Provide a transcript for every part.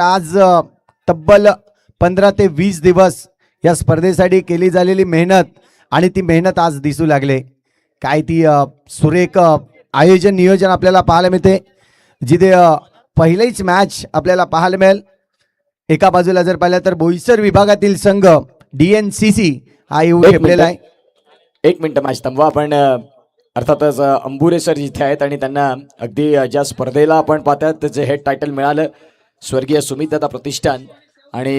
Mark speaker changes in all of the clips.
Speaker 1: आज तब्बल 15 ते 20 दिवस या स्पर्धेसाठी केली झालेली मेहनत आणि ती मेहनत आज दिसू लागले. काय ती सुरेख आयोजन नियोजन आपल्याला पाहायला मिळते, जिथे पहिलीच मॅच आपल्याला पाहायला मिळेल. एका बाजूला जर पाहिलं तर बोईसर विभागातील संघ DNCC हा येऊ ठेपलेला आहे.
Speaker 2: एक मिनिट मॅच थांबवा आपण. अर्थातच अंबुरे सर इथे आहेत आणि त्यांना अगदी ज्या स्पर्धेला आपण पाहतात त्याचे हेड टायटल मिळालं स्वर्गीय सुमितदादा प्रतिष्ठान आणि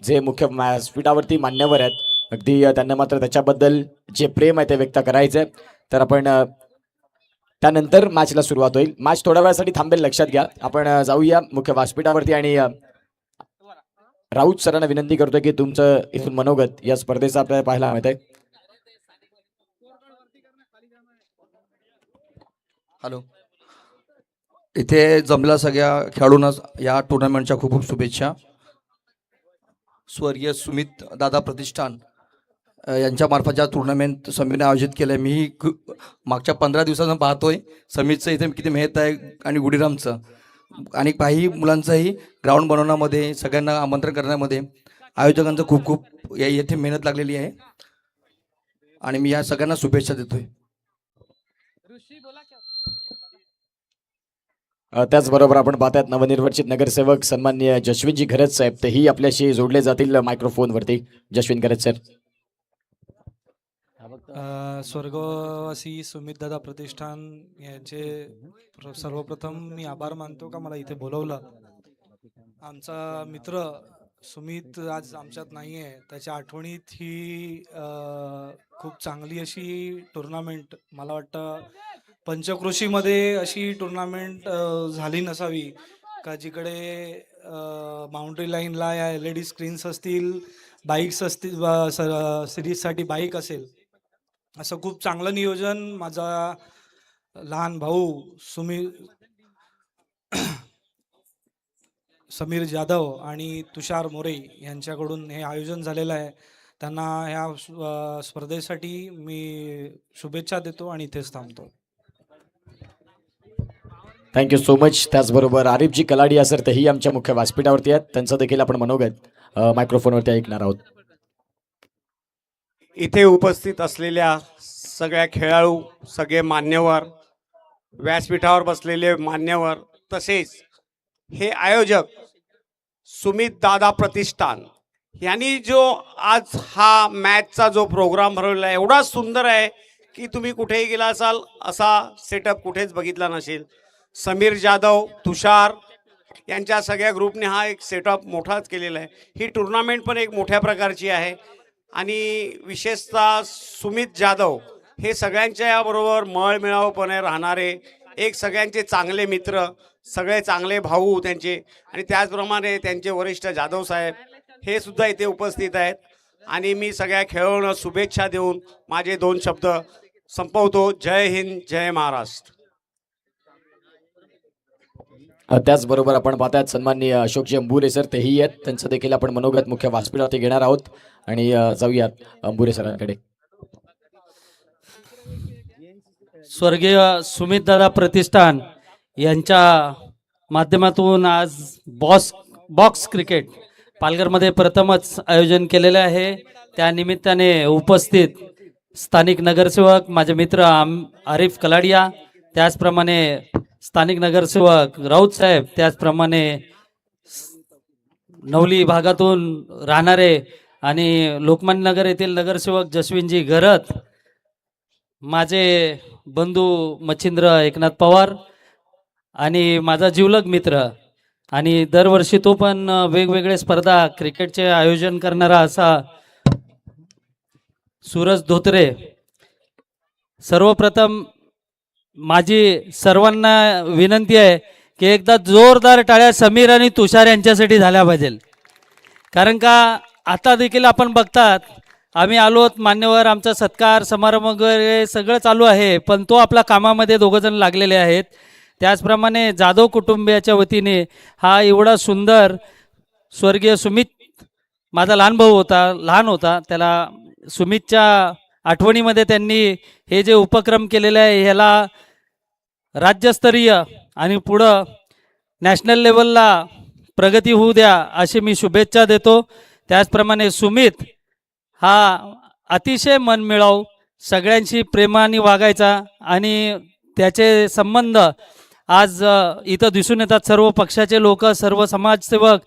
Speaker 2: जे मुख्य व्यासपीठावरती मान्यवर आहेत अगदी त्यांना मात्र त्याच्याबद्दल जे प्रेम आहे ते व्यक्त करायचं आहे. तर आपण त्यानंतर मॅचला सुरुवात होईल. मॅच थोड्या वेळासाठी थांबेल, लक्षात घ्या. आपण जाऊया मुख्य व्यासपीठावरती आणि राऊत सरांना विनंती करतोय की तुमचं इथून मनोगत या स्पर्धेचं आपल्याला पाहायला मिळत आहे.
Speaker 3: हॅलो, इथे जमलेल्या सगळ्या खेळाडूंना या टुर्नामेंटच्या खूप खूप शुभेच्छा. स्वर्गीय सुमित दादा प्रतिष्ठान यांच्या मार्फत ज्या टुर्नामेंट समीरने आयोजित केलं आहे, मी मागच्या 15 दिवसांपासून पाहतोय समीरचं इथे किती मेहनत आहे आणि गुडीरामचं आणि काही मुलांचंही ग्राउंड बनवण्यामध्ये सगळ्यांना आमंत्रण करण्यामध्ये आयोजकांचं खूप खूप येथे मेहनत लागलेली आहे आणि मी या सगळ्यांना शुभेच्छा देतोय.
Speaker 2: त्याचबरोबर आपण पाहतात नवनिर्वाचित नगरसेवक सन्माननीय जशविनजी घरत साहेब, तेही आपल्याशी जोडले जातील मायक्रोफोनवरती. जशविन घरत सर.
Speaker 4: स्वर्गवासी सुमितदादा प्रतिष्ठान यांचे सर्वप्रथम मी आभार मानतो का मला इथे बोलवलं. आमचा मित्र सुमित आज आमच्यात नाही आहे, त्याच्या आठवणीत ही खूप चांगली अशी टुर्नामेंट, मला वाटतं पंचक्रोशीमध्ये अशी टुर्नामेंट झाली नसावी का जिकडे बाउंड्री लाईनला या LED स्क्रीन्स असतील, बाईक्स असतील, सिरीजसाठी बाईक असेल, असं खूप चांगलं नियोजन माझा लहान भाऊ समीर जाधव आणि तुषार मोरे यांच्याकडून हे आयोजन झालेलं आहे. त्यांना ह्या स्पर्धेसाठी मी शुभेच्छा देतो आणि इथेच थांबतो.
Speaker 2: Thank you so much. त्याचबरोबर आरिफजी कलाडिया सर, तेही आमच्या मुख्य व्यासपीठावरती आहेत. त्यांचं देखील आपण मनोगत मायक्रोफोनवरती ऐकणार आहोत.
Speaker 5: इथे उपस्थित असलेल्या सगळ्या खेळाडू, सगळे मान्यवर, व्यासपीठावर बसलेले मान्यवर, तसेच हे आयोजक सुमित दादा प्रतिष्ठान यांनी जो आज हा मॅचचा जो प्रोग्राम भरवला आहे, एवढा सुंदर आहे की तुम्ही कुठेही गेला असाल असा सेटअप कुठेच बघितला नसेल. समीर जाधव, तुषार यांच्या सगळ्या ग्रुपने हा एक सेटअप मोठाच केलेला आहे. ही टुर्नामेंट पण एक मोठ्या प्रकारची आहे आणि विशेषतः सुमित जाधव हे सगळ्यांच्या याबरोबर मळमिळावपणे राहणारे, एक सगळ्यांचे चांगले मित्र, सगळे चांगले भाऊ त्यांचे, आणि त्याचप्रमाणे त्यांचे वरिष्ठ जाधव साहेब हे सुद्धा इथे उपस्थित आहेत. आणि मी सगळ्या खेळाडूंना शुभेच्छा देऊन माझे 2 शब्द संपवतो. जय हिंद, जय महाराष्ट्र.
Speaker 2: त्याचबरोबर आपण पाहतात सन्माननीय अशोकजी अंबुरे सर, तेही आहेत. त्यांचं देखील आपण मनोगत मुख्य व्यासपीठावरती घेणार आहोत आणि जाऊयात अंबुरे सरांकडे.
Speaker 6: स्वर्गीय सुमितदादा प्रतिष्ठान यांच्या माध्यमातून आज बॉक्स क्रिकेट पालघरमध्ये प्रथमच आयोजन केलेले आहे. त्या निमित्ताने उपस्थित स्थानिक नगरसेवक माझे मित्र आरिफ कलाडिया, त्याचप्रमाणे स्थानिक नगरसेवक राऊत साहेब, त्याचप्रमाणे नवली भागातून राहणारे आणि लोकमान्य नगर येथील नगरसेवक जशविनजी घरत, माझे बंधू मच्छिंद्र एकनाथ पवार आणि माझा जिवलग मित्र, आणि दरवर्षी तो पण वेगवेगळे स्पर्धा क्रिकेटचे आयोजन करणारा असा सूरज धोत्रे. सर्वप्रथम माझी सर्वांना विनंती आहे की एकदा जोरदार टाळ्या समीर आणि तुषार यांच्यासाठी झाल्या पाहिजे. कारण का आता देखील आपण बघतात, आम्ही आलोत मान्यवर, आमचा सत्कार समारंभ वगैरे सगळं चालू आहे, पण तो आपल्या कामामध्ये दोघंजण लागलेले आहेत. त्याचप्रमाणे जाधव कुटुंबियाच्या वतीने हा एवढा सुंदर स्वर्गीय सुमित माझा लहान भाऊ लहान होता, त्याला सुमितच्या आठवणीमध्ये त्यांनी हे जे उपक्रम केलेले आहे ह्याला राज्यस्तरीय आणि पुढं नॅशनल लेवलला प्रगती होऊ द्या अशी मी शुभेच्छा देतो. त्याचप्रमाणे सुमित हा अतिशय मनमिळाऊ, सगळ्यांशी प्रेमाने वागायचा आणि त्याचे संबंध आज इथं दिसून येतात. सर्व पक्षाचे लोक, सर्व समाजसेवक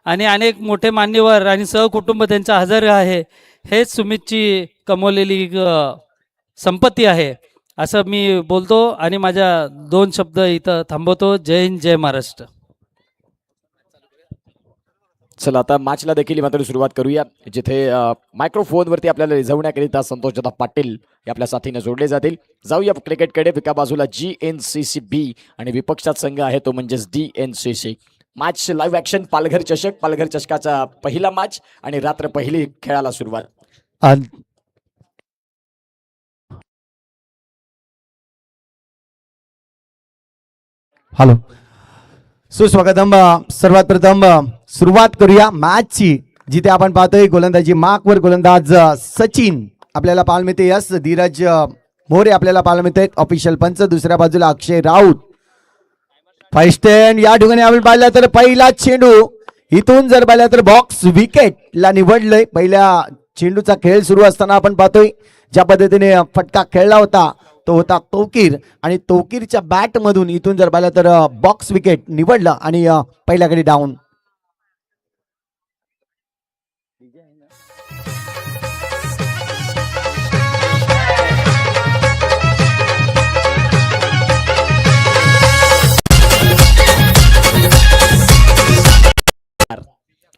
Speaker 6: आणि अनेक मोठे मान्यवर आणि सहकुटुंब त्यांचा हजर आहे. हेच सुमितची कमवलेली संपत्ती आहे असं मी बोलतो आणि माझ्या 2 शब्द इथं थांबवतो. जय हिंद, जय महाराष्ट्र.
Speaker 2: चला आता मॅचला देखील मात्र सुरुवात करूया, जिथे मायक्रोफोनवरती आपल्याला रिझवण्याकरिता संतोषदादा पाटील हे आपल्या साथीने जोडले जातील. जाऊया क्रिकेटकडे. एका बाजूला GNCC-B आणि विपक्षात संघ आहे तो म्हणजेच DNCC. Match live action Palghar चषक, पालघर चषकाचा पहिला मॅच आणि रात्र पहिली खेळाला सुरुवात.
Speaker 1: हॅलो, सुस्वागतम. सर्वात प्रथम सुरुवात करूया मॅचची, जिथे आपण पाहतोय गोलंदाजी मार्कवर गोलंदाज सचिन आपल्याला पाहायला मिळते. यस, धीरज मोरे आपल्याला पाहायला मिळते ऑफिशियल पंच. दुसऱ्या बाजूला अक्षय राऊत. फर्स्ट या ठिकाणी आपण पाहिलं तर पहिला चेंडू इथून जर पाहिला तर बॉक्स विकेटला निवडलंय. पहिल्या चेंडूचा खेळ सुरू असताना आपण पाहतोय ज्या पद्धतीने फटका खेळला होता तो होता तौकीर, आणि तौकीरच्या बॅट मधून इथून जर पाहिलं तर बॉक्स विकेट निवडलं आणि पहिल्याकडे डाऊन.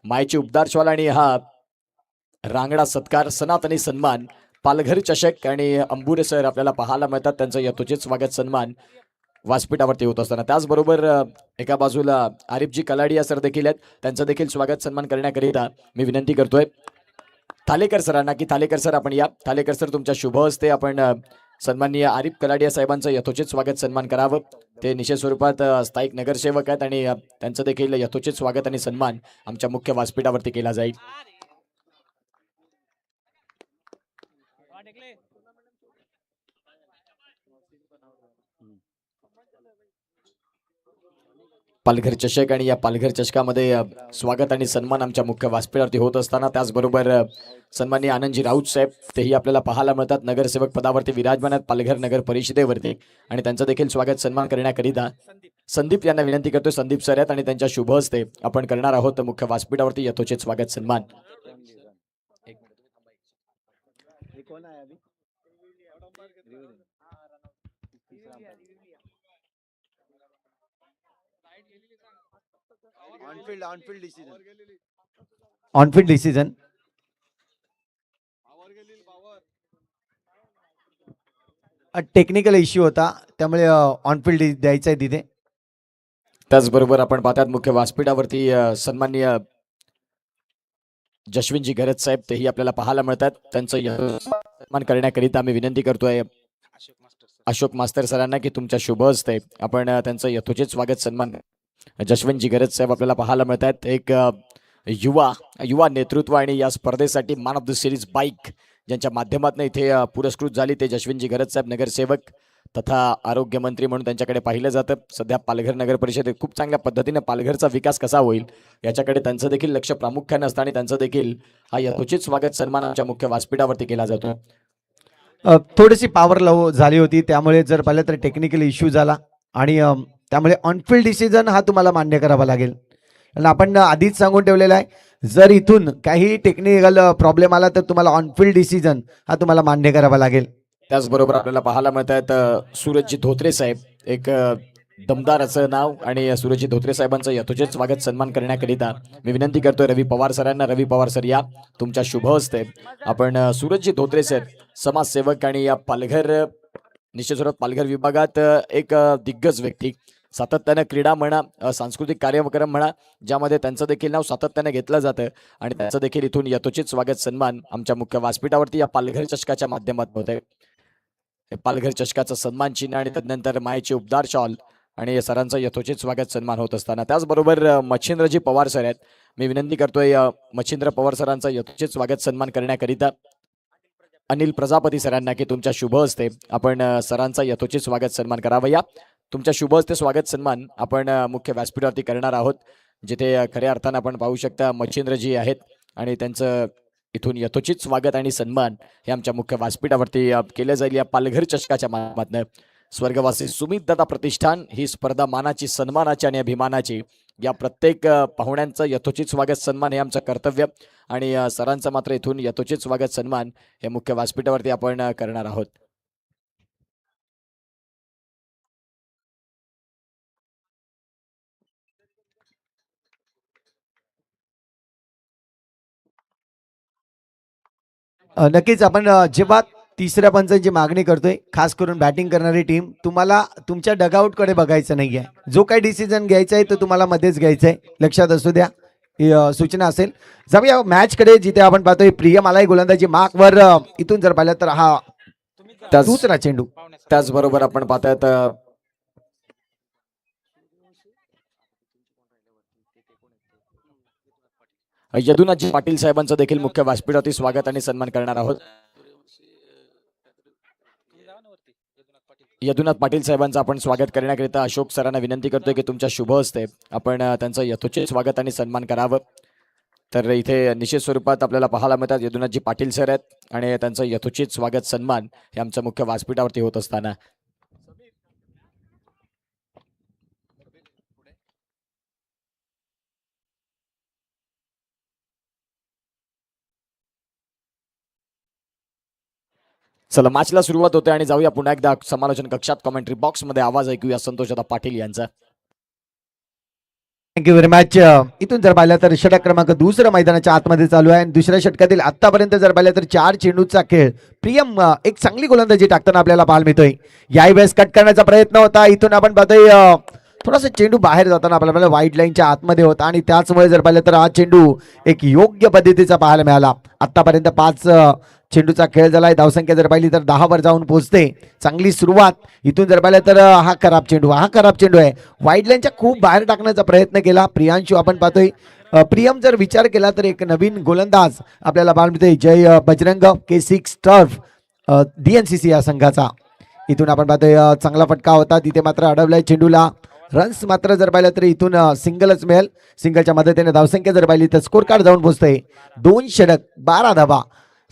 Speaker 2: मायची उबदार शॉल आणि हा रांगडा सत्कार, सनातनी सन्मान, पालघर चषक आणि अंबुरे सर आपल्याला पाहायला मिळतात. त्यांचं यथोचित स्वागत सन्मान व्यासपीठावरती होत असताना, त्याचबरोबर एका बाजूला आरिफजी कलाडिया सर देखील आहेत. त्यांचं देखील स्वागत सन्मान करण्याकरिता मी विनंती करतोय थालेकर सरांना की थालेकर सर आपण या. थालेकर सर तुमच्या शुभ हस्ते आपण सन्माननीय आरिफ कलाडिया साहेबांचं यथोचित स्वागत सन्मान करावं. ते निश्चित स्वरूपात स्थायिक नगरसेवक आहेत आणि त्यांचं देखील यथोचित स्वागत आणि सन्मान आमच्या मुख्य व्यासपीठावरती केला जाईल. पालघर चषक आणि या पालघर चषकामध्ये स्वागत आणि सन्मान आमच्या मुख्य व्यासपीठावरती होत असताना, त्याचबरोबर सन्माननीय आनंदजी राऊत साहेब तेही आपल्याला पाहायला मिळतात. नगरसेवक पदावरती विराजमान आहेत पालघर नगर परिषदेवरती, आणि त्यांचं देखील स्वागत सन्मान करण्याकरिता संदीप यांना विनंती करतोय. संदीप सर आहेत आणि त्यांच्या शुभ हस्ते आपण करणार आहोत मुख्य व्यासपीठावरती यथोचित स्वागत सन्मान.
Speaker 1: On-field decision. टेक्निकल इश्यू होता त्यामुळे ऑनफील्ड द्यायचं आहे तिथे.
Speaker 2: त्याचबरोबर आपण पाहतात मुख्य व्यासपीठावरती सन्माननीय जशविनजी गरज साहेब तेही आपल्याला पाहायला मिळतात. त्यांचं सन्मान करण्याकरिता आम्ही विनंती करतोय अशोक मास्तर सरांना की तुमच्या शुभ हस्ते आपण त्यांचं यथोचित स्वागत सन्मान. जशवंतजी गरज साहेब आपल्याला पाहायला मिळत आहेत. एक युवा नेतृत्व आणि या स्पर्धेसाठी man of the series bike ज्यांच्या माध्यमातून इथे पुरस्कृत झाली ते जशवंतजी गरज साहेब नगरसेवक तथा आरोग्यमंत्री म्हणून त्यांच्याकडे पाहिलं जातं. सध्या पालघर नगर परिषदेत खूप चांगल्या पद्धतीने पालघरचा विकास कसा होईल याच्याकडे त्यांचं देखील लक्ष प्रामुख्याने असतं आणि त्यांचं देखील हा यथोचित स्वागत सन्मान आमच्या मुख्य व्यासपीठावरती केला जातो.
Speaker 1: थोडीशी पॉवर लो झाली होती त्यामुळे जर पाहिलं तर टेक्निकल इश्यू झाला आणि त्यामुळे ऑनफील्ड डिसिजन हा तुम्हाला मान्य करावा लागेल. आणि आपण आधीच सांगून ठेवलेला आहे जर इथून काही टेक्निकल प्रॉब्लेम आला तर तुम्हाला ऑनफील्ड डिसिजन हा तुम्हाला मान्य करावा लागेल.
Speaker 2: त्याचबरोबर आपल्याला पाहायला मिळत आहेत सूरजजी धोत्रे साहेब, एक दमदार असं नाव, आणि सूरजजी धोत्रे साहेबांचं यथोचित स्वागत सन्मान करण्याकरिता मी विनंती करतोय रवी पवार सरांना. रवी पवार सर या तुमच्या शुभ हस्ते आपण सूरजजी धोत्रे सर समाजसेवक आणि या पालघर निश्चित स्वरूपात पालघर विभागात एक दिग्गज व्यक्ती, सातत्यानं क्रीडा म्हणा सांस्कृतिक कार्यक्रम म्हणा ज्यामध्ये त्यांचं देखील नाव सातत्याने घेतलं जातं आणि त्यांचं देखील इथून यथोचित स्वागत सन्मान आमच्या मुख्य व्यासपीठावरती या पालघर चषकाच्या माध्यमातून होत आहे. पालघर चषकाचं सन्मान चिन्ह आणि तदनंतर मायेची उबदार शॉल आणि सरांचं यथोचित स्वागत सन्मान होत असताना त्याचबरोबर मच्छिंद्रजी पवार सर आहेत. मी विनंती करतोय मच्छिंद्र पवार सरांचं यथोचित स्वागत सन्मान करण्याकरिता अनिल प्रजापती सरांना की तुमच्या शुभ हस्ते आपण सरांचा यथोचित स्वागत सन्मान करावा. या तुमच्या शुभ हस्ते स्वागत सन्मान आपण मुख्य व्यासपीठावरती करणार आहोत. जिथे खऱ्या अर्थानं आपण पाहू शकता मच्छिंद्रजी आहेत आणि त्यांचं इथून यथोचित स्वागत आणि सन्मान हे आमच्या मुख्य व्यासपीठावरती केलं जाईल या पालघर चषकाच्या माध्यमातून. स्वर्गवासी सुमित दादा प्रतिष्ठान ही स्पर्धा मानाची, सन्मानाची आणि अभिमानाची. या प्रत्येक पाहुण्यांचं यथोचित स्वागत सन्मान हे आमचं कर्तव्य आणि सरांचं मात्र इथून यथोचित स्वागत सन्मान हे मुख्य व्यासपीठावरती आपण करणार आहोत.
Speaker 1: नक्कीच आपण जेव्हा तिसऱ्या पंचांची मागणी करतोय, खास करून बॅटिंग करणारी टीम, तुम्हाला तुमच्या डगआउटकडे बघायचं नाहीये. जो काही डिसिजन घ्यायचा आहे तो तुम्हाला मध्येच घ्यायचा आहे, लक्षात असू द्या. ही सूचना असेल. जाऊया मॅचकडे, जिथे आपण पाहतोय प्रियम आलाय गोलंदाजी मार्कवर. इथून जर पाहिलं तर हा दुसरा चेंडू.
Speaker 2: त्याचबरोबर आपण पाहतात यदुनाथजी पाटील साहेबांचं देखील मुख्य व्यासपीठावरती स्वागत आणि सन्मान करणार आहोत. यदुनाथ पाटील साहेबांचं आपण स्वागत करण्याकरिता अशोक सरांना विनंती करतोय की तुमच्या शुभ हस्ते आपण त्यांचं यथोचित स्वागत आणि सन्मान करावं. तर इथे निश्चित स्वरूपात आपल्याला पाहायला मिळतात यदुनाथजी पाटील सर आहेत आणि त्यांचं यथोचित स्वागत सन्मान हे आमच्या मुख्य व्यासपीठावरती होत असताना चला मॅचला सुरुवात होते आणि जाऊया पुन्हा एकदा समालोचन कक्षात. कॉमेंट्री बॉक्स मध्ये आवाज ऐकूया संतोषदा पाटील यांचा.
Speaker 1: Thank you very much. इथून जर पाहिलं तर षटक क्रमांक दुसरं मैदानाच्या आतमध्ये चालू आहे. दुसऱ्या षटकातील आतापर्यंत जर पाहिलं तर 4 चेंडूचा खेळ. प्रियम एक चांगली गोलंदाजी टाकताना आपल्याला पाहायला मिळतोय. याही वेळेस कट करण्याचा प्रयत्न होता. इथून आपण पाहतोय थोडासा चेंडू बाहेर जाताना आपल्याला वाईड लाईनच्या आतमध्ये होता आणि त्याचमुळे जर पाहिलं तर हा चेंडू एक योग्य पद्धतीचा पाहायला मिळाला. आतापर्यंत 5 चेंडूचा खेळ झालाय. धावसंख्या जर पाहिली तर 10 वर जाऊन पोहोचते. चांगली सुरुवात. इथून जर पाहिलं तर हा खराब चेंडू आहे. वाईड लाईनच्या खूप बाहेर टाकण्याचा प्रयत्न केला प्रियांशू. आपण पाहतोय प्रियम जर विचार केला तर एक नवीन गोलंदाज आपल्याला पाहायला मिळतोय. जय बजरंग K6 टर्फ DNCC या संघाचा. इथून आपण पाहतोय चांगला फटका होता, तिथे मात्र अडवलाय चेंडूला. रन्स मात्र जर पाहिलं तर इथून सिंगलच मिळेल. सिंगलच्या मदतीने धावसंख्या जर पाहिली तर स्कोर कार्ड जाऊन पोहोचते. 2 षटक 12 धावा.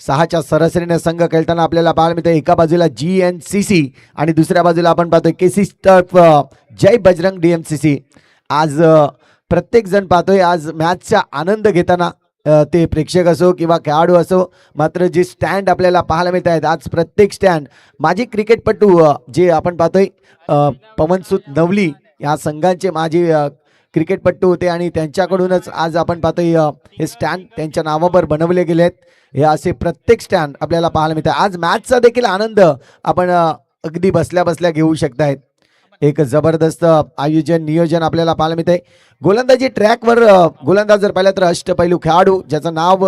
Speaker 1: 6च्या सरासरीने संघ खेळताना आपल्याला पाहायला मिळतं. एका बाजूला GNCC आणि दुसऱ्या बाजूला आपण पाहतोय K6 टर्फ जय बजरंग DMCC. आज प्रत्येक जण पाहतोय आज मॅचचा आनंद घेताना, ते प्रेक्षक असो किंवा खेळाडू असो. मात्र जे स्टँड आपल्याला पाहायला मिळत आहेत आज प्रत्येक स्टँड माजी क्रिकेटपटू जे आपण पाहतोय पवनसुत नवली या संघांचे माजी क्रिकेटपटू होते आणि त्यांच्याकडूनच आज आपण पाहतोय हे स्टँड त्यांच्या नावावर बनवले गेले आहेत. हे असे प्रत्येक स्टँड आपल्याला पाहायला मिळतात. आज मॅचचा देखील आनंद आपण अगदी बसल्या बसल्या घेऊ शकतायत. एक जबरदस्त आयोजन नियोजन आपल्याला पाहायला मिळतंय. गोलंदाजी ट्रॅकवर गोलंदाज जर पाहिलं तर अष्टपैलू खेळाडू ज्याचं नाव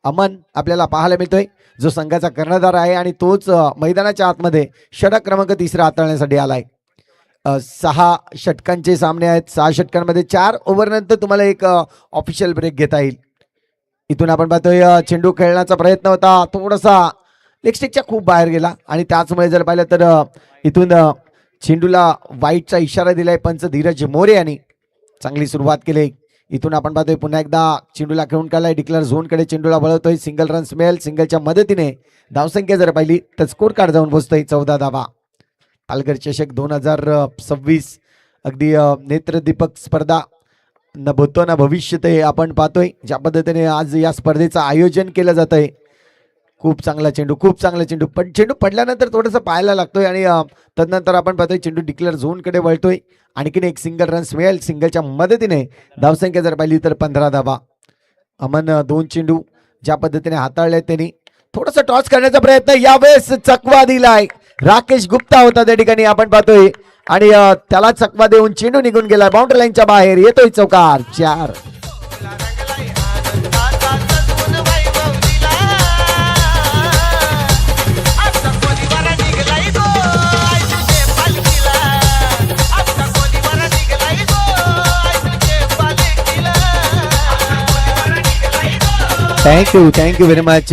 Speaker 1: अमन आपल्याला पाहायला मिळतोय, जो संघाचा कर्णधार आहे आणि तोच मैदानाच्या आतमध्ये षटक क्रमांक 3 हाताळण्यासाठी आलाय. 6 षटकांचे सामने आहेत. 6 षटकांमध्ये 4 ओव्हरनंतर तुम्हाला एक ऑफिशियल ब्रेक घेता येईल. इथून आपण पाहतोय चेंडू खेळण्याचा प्रयत्न होता, थोडासा लेग स्टिकच्या खूप बाहेर गेला आणि त्याचमुळे जर पाहिलं तर इथून चेंडूला वाईटचा इशारा दिलाय पंच धीरज मोरे यांनी. चांगली सुरुवात केली. इथून आपण पाहतोय पुन्हा एकदा चेंडूला खेळून काढलाय. डिक्लेअर झोनकडे चेंडूला वळवतोय. सिंगल रन्स मिळेल. सिंगलच्या मदतीने धावसंख्या जर पाहिली तर स्कोर कार्ड जाऊन पोहोचतोय 14 धावा. पालघर चषक 2026 अगदी नेत्रदीपक स्पर्धा न भूतो न भविष्य ते आपण पाहतोय. ज्या पद्धतीने आज या स्पर्धेचं आयोजन केलं जात आहे. खूप चांगला चेंडू, खूप चांगला चेंडू. पण चेंडू पडल्यानंतर थोडंसं पाहायला लागतोय आणि तदनंतर आपण पाहतोय चेंडू डिक्लेअर झोनकडे वळतोय. आणखीन एक सिंगल रन्स मिळेल. सिंगलच्या मदतीने धावसंख्या जर पाहिली तर 15 धावा. अमन 2 चेंडू ज्या पद्धतीने हाताळले त्यांनी थोडंसं टॉस करण्याचा प्रयत्न, यावेळेस चकवा दिलाय. राकेश गुप्ता होता त्या ठिकाणी आपण पाहतोय आणि त्याला चकवा देऊन चेंडू निघून गेलाय. बाउंड्री लाईनच्या बाहेर येतोय चौकार. 4. Thank you very much.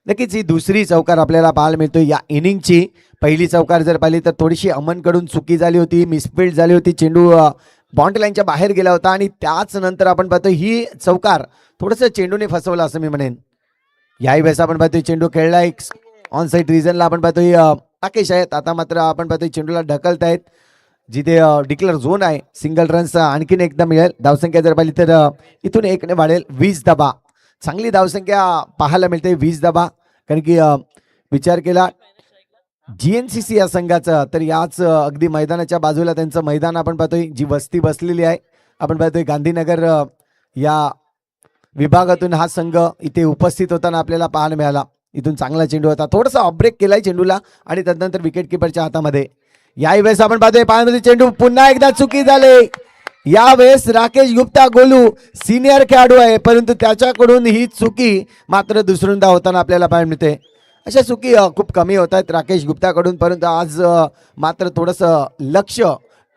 Speaker 1: नक्कीच ही दुसरी चौकार आपल्याला पाहायला मिळतोय या इनिंगची. पहिली चौकार जर पाहिली तर थोडीशी अमनकडून चुकी झाली होती, मिसफिल्ड झाली होती. चेंडू बाउंड्री लाईनच्या बाहेर गेला होता आणि त्याच नंतर आपण पाहतो ही चौकार थोडंसं चेंडूने फसवलं असं मी म्हणेन. याही वेळेस आपण पाहतोय चेंडू खेळला एक ऑन साईड रिजनला आपण पाहतोय राकेश आहेत. आता मात्र आपण पाहतोय चेंडूला ढकलतायत जिथे डिक्लेअर झोन आहे. सिंगल रन्स आणखीन एकदा मिळेल. धावसंख्या जर पाहिली तर इथून एकने वाढेल. 20 धाबा, चांगली धावसंख्या पाहायला मिळते 20 धाबा. कारण की विचार केला GNCC या संघाचा तर याच अगदी मैदानाच्या बाजूला त्यांचं मैदान आपण पाहतोय, जी वस्ती बसलेली आहे. आपण पाहतोय गांधीनगर या विभागातून हा संघ इथे उपस्थित होताना आपल्याला पाहायला मिळाला. इथून चांगला चेंडू होता, थोडासा ऑफब्रेक केलाय चेंडूला आणि त्यानंतर विकेट किपरच्या हातामध्ये. याही वेळेस आपण पाहतोय पायामध्ये चेंडू पुन्हा एकदा चुकी झाले. यावेळेस राकेश गुप्ता गोलू सिनियर खेळाडू आहे, परंतु त्याच्याकडून ही चुकी मात्र दुसऱ्यांदा होताना आपल्याला पाहायला मिळते. अशा चुकी खूप कमी होत आहेत राकेश गुप्ताकडून, परंतु आज मात्र थोडंसं लक्ष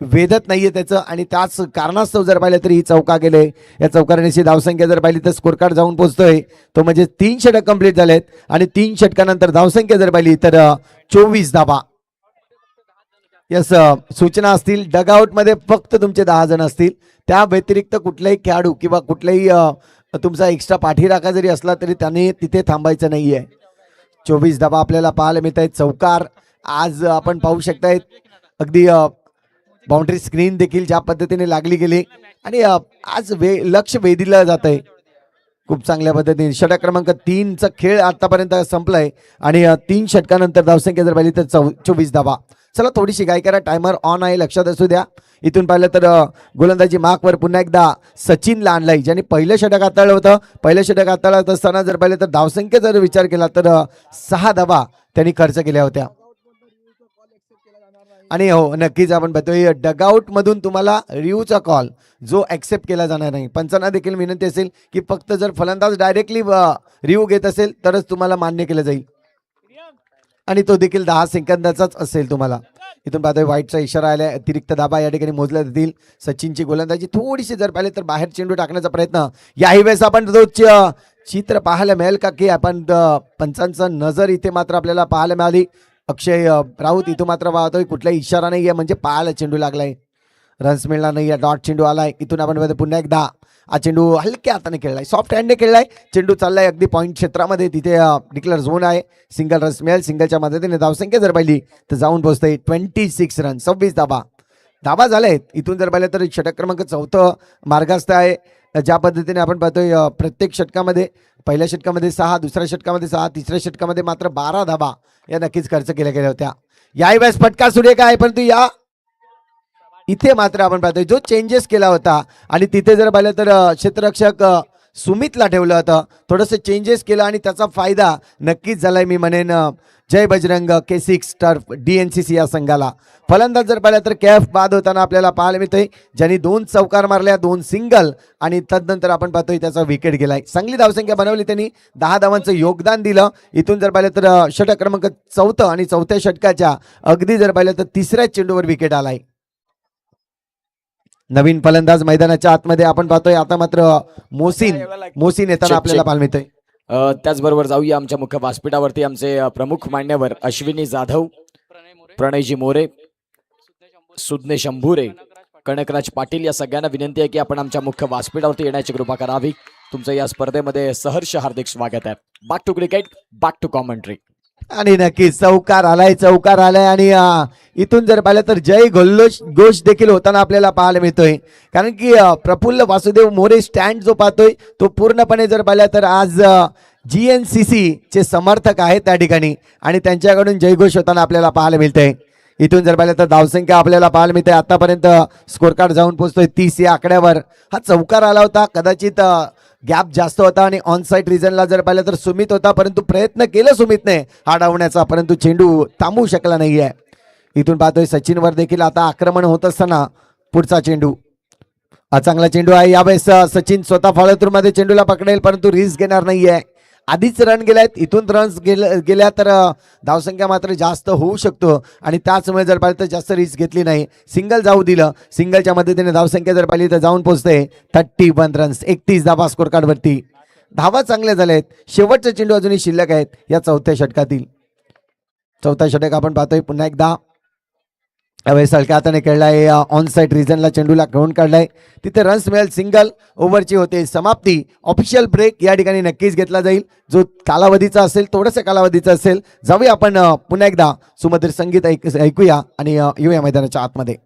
Speaker 1: वेधत नाहीये त्याचं आणि त्याच कारणास्तव जर पाहिलं तर ही चौका गेले. या चौकाराची धावसंख्या जर पाहिली तर स्कोर कार्ड जाऊन पोहोचतोय तो म्हणजे 3 षटक कंप्लीट झालेत आणि 3 षटकानंतर धावसंख्या जर पाहिली तर 24 धाबा. यस, सूचना असतील डगआउट मध्ये फक्त तुमचे 10 जण असतील. त्या व्यतिरिक्त कुठलाही खेळाडू किंवा कुठलाही तुमचा एक्स्ट्रा पाठीराखा जरी असला तरी त्याने तिथे थांबायचं नाहीये. 24 धाबा आपल्याला पाहायला मिळत आहेत. चौकार आज आपण पाहू शकताय अगदी बाउंड्री स्क्रीन देखील ज्या पद्धतीने लागली गेली आणि आज लक्ष वेधलं जात आहे खूप चांगल्या पद्धतीने. षटक क्रमांक 3चा खेळ आतापर्यंत संपलाय आणि 3 षटकानंतर धावसंख्या जर पाहिली तर 24 धाबा. चला थोडीशी गाय करा, टायमर ऑन आहे लक्षात असू द्या. इथून पाहिलं तर गोलंदाजी मार्कवर पुन्हा एकदा सचिनला आणलाय, ज्यांनी पहिलं षटक हाताळलं होतं. पहिलं षटक हाताळत असताना जर पाहिलं तर धावसंख्या जर विचार केला तर 6 धाबा त्यांनी खर्च केल्या होत्या. आणि हो नक्कीच आपण बघतोय डगआउट मधून तुम्हाला रिव्ह्यूचा कॉल जो ऍक्सेप्ट केला जाणार नाही. पंचांना देखील विनंती असेल की फक्त जर फलंदाज डायरेक्टली रिव्ह्यू घेत असेल तरच तुम्हाला मान्य केलं जाईल आणि तो देखील 10 सेकंदाचाच असेल तुम्हाला. इथून पाहतोय व्हाईटचा इशारा आलाय, अतिरिक्त दाबा या ठिकाणी मोजल्या जातील. सचिनची गोलंदाजी थोडीशी जर पाहिले तर बाहेर चेंडू टाकण्याचा प्रयत्न. याही वेळेस आपण रोज चित्र पाहायला मिळेल का की आपण पंचांचं नजर इथे मात्र आपल्याला पाहायला मिळाली. अक्षय राऊत इथं मात्र पाहतोय कुठलाही इशारा नाहीये, म्हणजे पाहायला चेंडू लागलाय, रन्स मिळणार नाहीये, डॉट चेंडू आलाय. इथून आपण पुन्हा एकदा हा चेंडू हलक्या हाताने खेळलाय, सॉफ्ट हँडने खेळलाय. चेंडू चाललाय अगदी पॉईंट क्षेत्रामध्ये, तिथे डिक्लेअर झोन आहे. सिंगल रन्स मिळेल. सिंगलच्या मदतीने धावसंख्या जर पाहिली तर जाऊन पोहोचतंय 26 रन, 26 धाबा झालेत. इथून जर पाहिलं तर षटक क्रमांक 4 मार्गास्थ आहे. ज्या पद्धतीने आपण पाहतोय प्रत्येक षटकामध्ये पहिल्या षटकामध्ये 6, दुसऱ्या षटकामध्ये 6, तिसऱ्या षटकामध्ये मात्र 12 धाबा या नक्कीच खर्च केल्या गेल्या होत्या. याही वेळेस फटका सुरेख आहे, परंतु या इथे मात्र आपण पाहतोय जो चेंजेस केला होता आणि तिथे जर पाहिलं तर क्षेत्ररक्षक सुमितला ठेवलं होतं, थोडंसं चेंजेस केलं आणि त्याचा फायदा नक्कीच झालाय मी म्हणेन जय बजरंग K6 टर्फ DNCC या संघाला. फलंदाज जर पाहिलं तर कैफ बाद होताना आपल्याला पाहायला मिळतंय, ज्यांनी 2 चौकार मारल्या, 2 सिंगल आणि तदनंतर आपण पाहतोय त्याचा विकेट गेलाय. चांगली धावसंख्या बनवली त्यांनी, 10 धावांचं योगदान दिलं. इथून जर पाहिलं तर षटक क्रमांक 4 आणि 4थ्या षटकाच्या अगदी जर पाहिलं तर 3ऱ्या चेंडूवर विकेट आलाय. नवीन फलंदाज मैदानाच्या आतमध्ये आपण पाहतोय. आता मात्र मोसीन येताना आपल्याला पाहायला मिळतंय.
Speaker 2: त्याचबरोबर जाऊया आमच्या मुख्य व्यासपीठावरती आमचे प्रमुख मान्यवर अश्विनी जाधव, प्रणयजी मोरे, सुज्ञे शंभुरे, कनकराज पाटील या सगळ्यांना विनंती आहे की आपण आमच्या मुख्य व्यासपीठावरती येण्याची कृपा करावी. तुमचं या स्पर्धेमध्ये सहर्ष हार्दिक स्वागत आहे. Back to cricket, back to commentary.
Speaker 1: आणि नक्कीच चौकार आलाय आणि इथून जर पाहिलं तर जय घोष देखील होताना आपल्याला पाहायला मिळतोय. कारण की प्रफुल्ल वासुदेव मोरे स्टँड जो पाहतोय तो पूर्णपणे जर पाहिलं तर आज GNCC चे समर्थक आहेत त्या ठिकाणी आणि त्यांच्याकडून जयघोष होताना आपल्याला पाहायला मिळतंय. इथून जर पाहिलं तर धावसंख्या आपल्याला पाहायला मिळते. आतापर्यंत स्कोर कार्ड जाऊन पोहोचतोय 30 या आकड्यावर. हा चौकार आला होता, कदाचित गॅप जास्त होता आणि ऑन साईड रिजनला जर पाहिलं तर सुमित होता, परंतु प्रयत्न केलं सुमितने हा डावण्याचा, परंतु चेंडू थांबवू शकला नाहीये. इथून पाहतोय सचिनवर देखील आता आक्रमण होत असताना पुढचा चेंडू चांगला चेंडू आहे. यावेळेस सचिन स्वतः फॉलोथ्रू चेंडूला पकडेल, परंतु रिस्क घेणार नाहीये. आधीच रन गेल्यात, इथून रन्स गेल्या तर धावसंख्या मात्र जास्त होऊ शकतो आणि त्याचमुळे जर पाहिलं तर जास्त रिस्क घेतली नाही, सिंगल जाऊ दिलं. सिंगलच्या मदतीने धावसंख्या जर पाहिली तर जाऊन पोहोचते 31 रन्स, 31 धावा स्कोर कार्डवरती. धावा चांगल्या झाल्यात. शेवटचा चेंडू अजूनही शिल्लक आहेत या 4थ्या षटकातील. 4था षटक आपण पाहतोय पुन्हा एकदा. यावेळेस हलक्या हाताने खेळलाय, ऑन साईड रिजनला चेंडूला घेऊन काढलाय, तिथे रन्स मिळेल, सिंगल. ओव्हरची होते समाप्ती. ऑफिशियल ब्रेक या ठिकाणी नक्कीच घेतला जाईल, जो कालावधीचा असेल, थोडंसं कालावधीचा असेल. जाऊया आपण पुन्हा एकदा सुमधुर संगीत ऐकूया आणि येऊया मैदानाच्या आतमध्ये.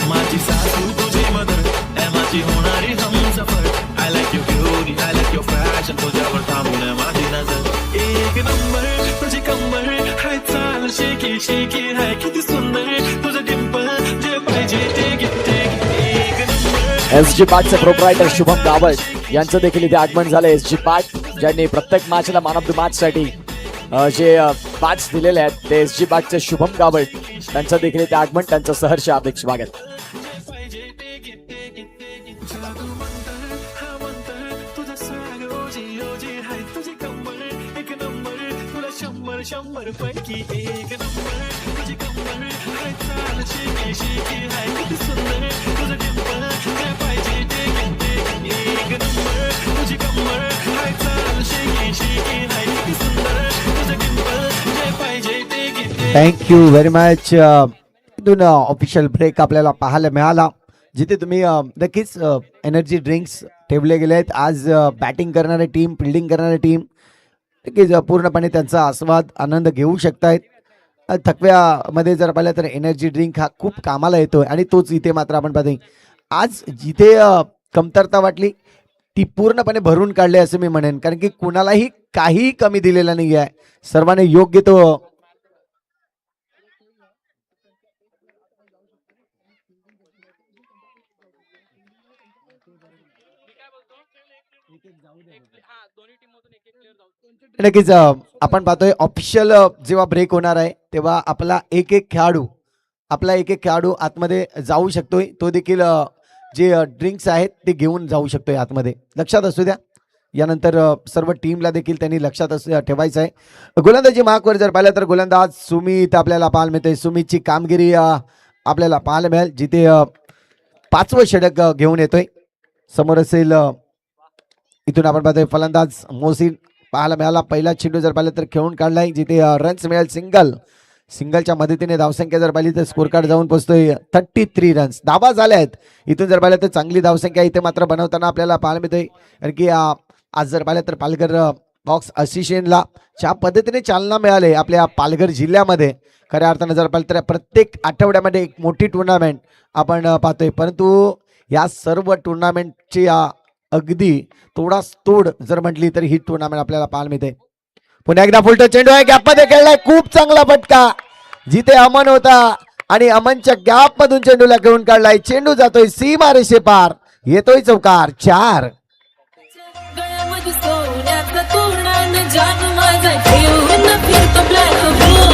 Speaker 7: माझी सासू तुझी मदर माझी होणारी Humsafar. I like your beauty, I like your fashion, तुझ्यावर थांबून माझी नजर. एक नंबर तुझी कंबर, हाय चाल शेकी शेकी, हाय किती सुंदर तुझं डिंपल, जे पाहिजे ते घे. एक नंबर.
Speaker 2: एस जी पाटचे प्रोप्रायटर शुभम गावट यांचं देखील इथे आगमन झालं. एस जी पाट ज्यांनी प्रत्येक मॅचला मॅन ऑफ द मॅच साठी जे बॅट्स दिलेले आहेत, ते एस जी पाटचे शुभम गावट त्यांचं देखील इथे आगमन. त्यांचं सहर्ष हार्दिक स्वागत.
Speaker 7: शंभर पैकी एक नंबर तुझी कंबर, हाय चाल शेकी शेकी, हाय किती सुंदर तुझं डिंपल, काय पाहिजे ते घे. एक नंबर तुझी कंबर, हाय चाल शेकी शेकी, हाय किती सुंदर तुझं डिंपल, काय पाहिजे ते घे.
Speaker 1: Thank you very much. इथून ऑफिशियल ब्रेक आपल्याला पाहायला मिळाला, जिथे तुम्ही नक्कीच एनर्जी ड्रिंक्स ठेवले गेले आहेत. आज बॅटिंग करणारी टीम, फिल्डिंग करणारी टीम नक्कीच पूर्णपणे त्यांचा आस्वाद आनंद घेऊ शकतायत. थकव्यामध्ये जर पाहिलं तर एनर्जी ड्रिंक हा खूप कामाला येतो आणि तोच इथे मात्र आपण पाहतो. आज जिथे कमतरता वाटली ती पूर्णपणे भरून काढली असं मी म्हणेन, कारण की कुणालाही काही कमी दिलेला नाही आहे. सर्वांनी योग्य तो नक्कीच आपण पाहतोय ऑफिशियल जेव्हा ब्रेक होणार आहे तेव्हा आपला एक एक खेळाडू आतमध्ये जाऊ शकतोय. तो देखील जे ड्रिंक्स आहेत ते घेऊन जाऊ शकतोय आतमध्ये. लक्षात असू द्या, यानंतर सर्व टीमला देखील त्यांनी लक्षात ठेवायचं आहे. गोलंदाजी मार्कवर जर पाहिलं तर गोलंदाज सुमित आपल्याला पाहायला मिळते. सुमितची कामगिरी आपल्याला पाहायला मिळेल, जिथे 5वं षटक घेऊन येतोय. समोर असेल इथून आपण पाहतोय फलंदाज मोहसिन पाहायला मिळाला. पहिला चेंडू जर पाहिलं तर खेळून काढलाय, जिथे रन्स मिळेल. सिंगलच्या मदतीने धावसंख्या जर पाहिली तर स्कोर कार्ड जाऊन पोहोचतोय 33 रन्स. धावा झाल्या आहेत. इथून जर पाहिलं तर चांगली धावसंख्या इथे मात्र बनवताना आपल्याला पाहायला मिळतोय, कारण की आज जर पाहिलं तर पालघर बॉक्स असोसिएशनला ज्या पद्धतीने चालना मिळाली आपल्या पालघर जिल्ह्यामध्ये, खऱ्या अर्थानं जर पाहिलं तर प्रत्येक आठवड्यामध्ये एक मोठी टुर्नामेंट आपण पाहतोय. परंतु या सर्व टुर्नामेंटची अगदी तोडास तोड जर म्हटली तर ही टुर्नामेंट आपल्याला पाहायला मिळते. पुन्हा एकदा फुलटो चेंडू आहे, गॅपमध्ये खेळलाय, खूप चांगला फटका. जिथे अमन होता आणि अमनच्या गॅप मधून चेंडूला घेऊन काढलाय. चेंडू जातोय सीमा रेषे पार, येतोय चौकार. 4.
Speaker 8: गळ्यामध्ये सोन्याचा तोरण जान माझा घेऊन फिरतो ब्लॅक बोर्ड.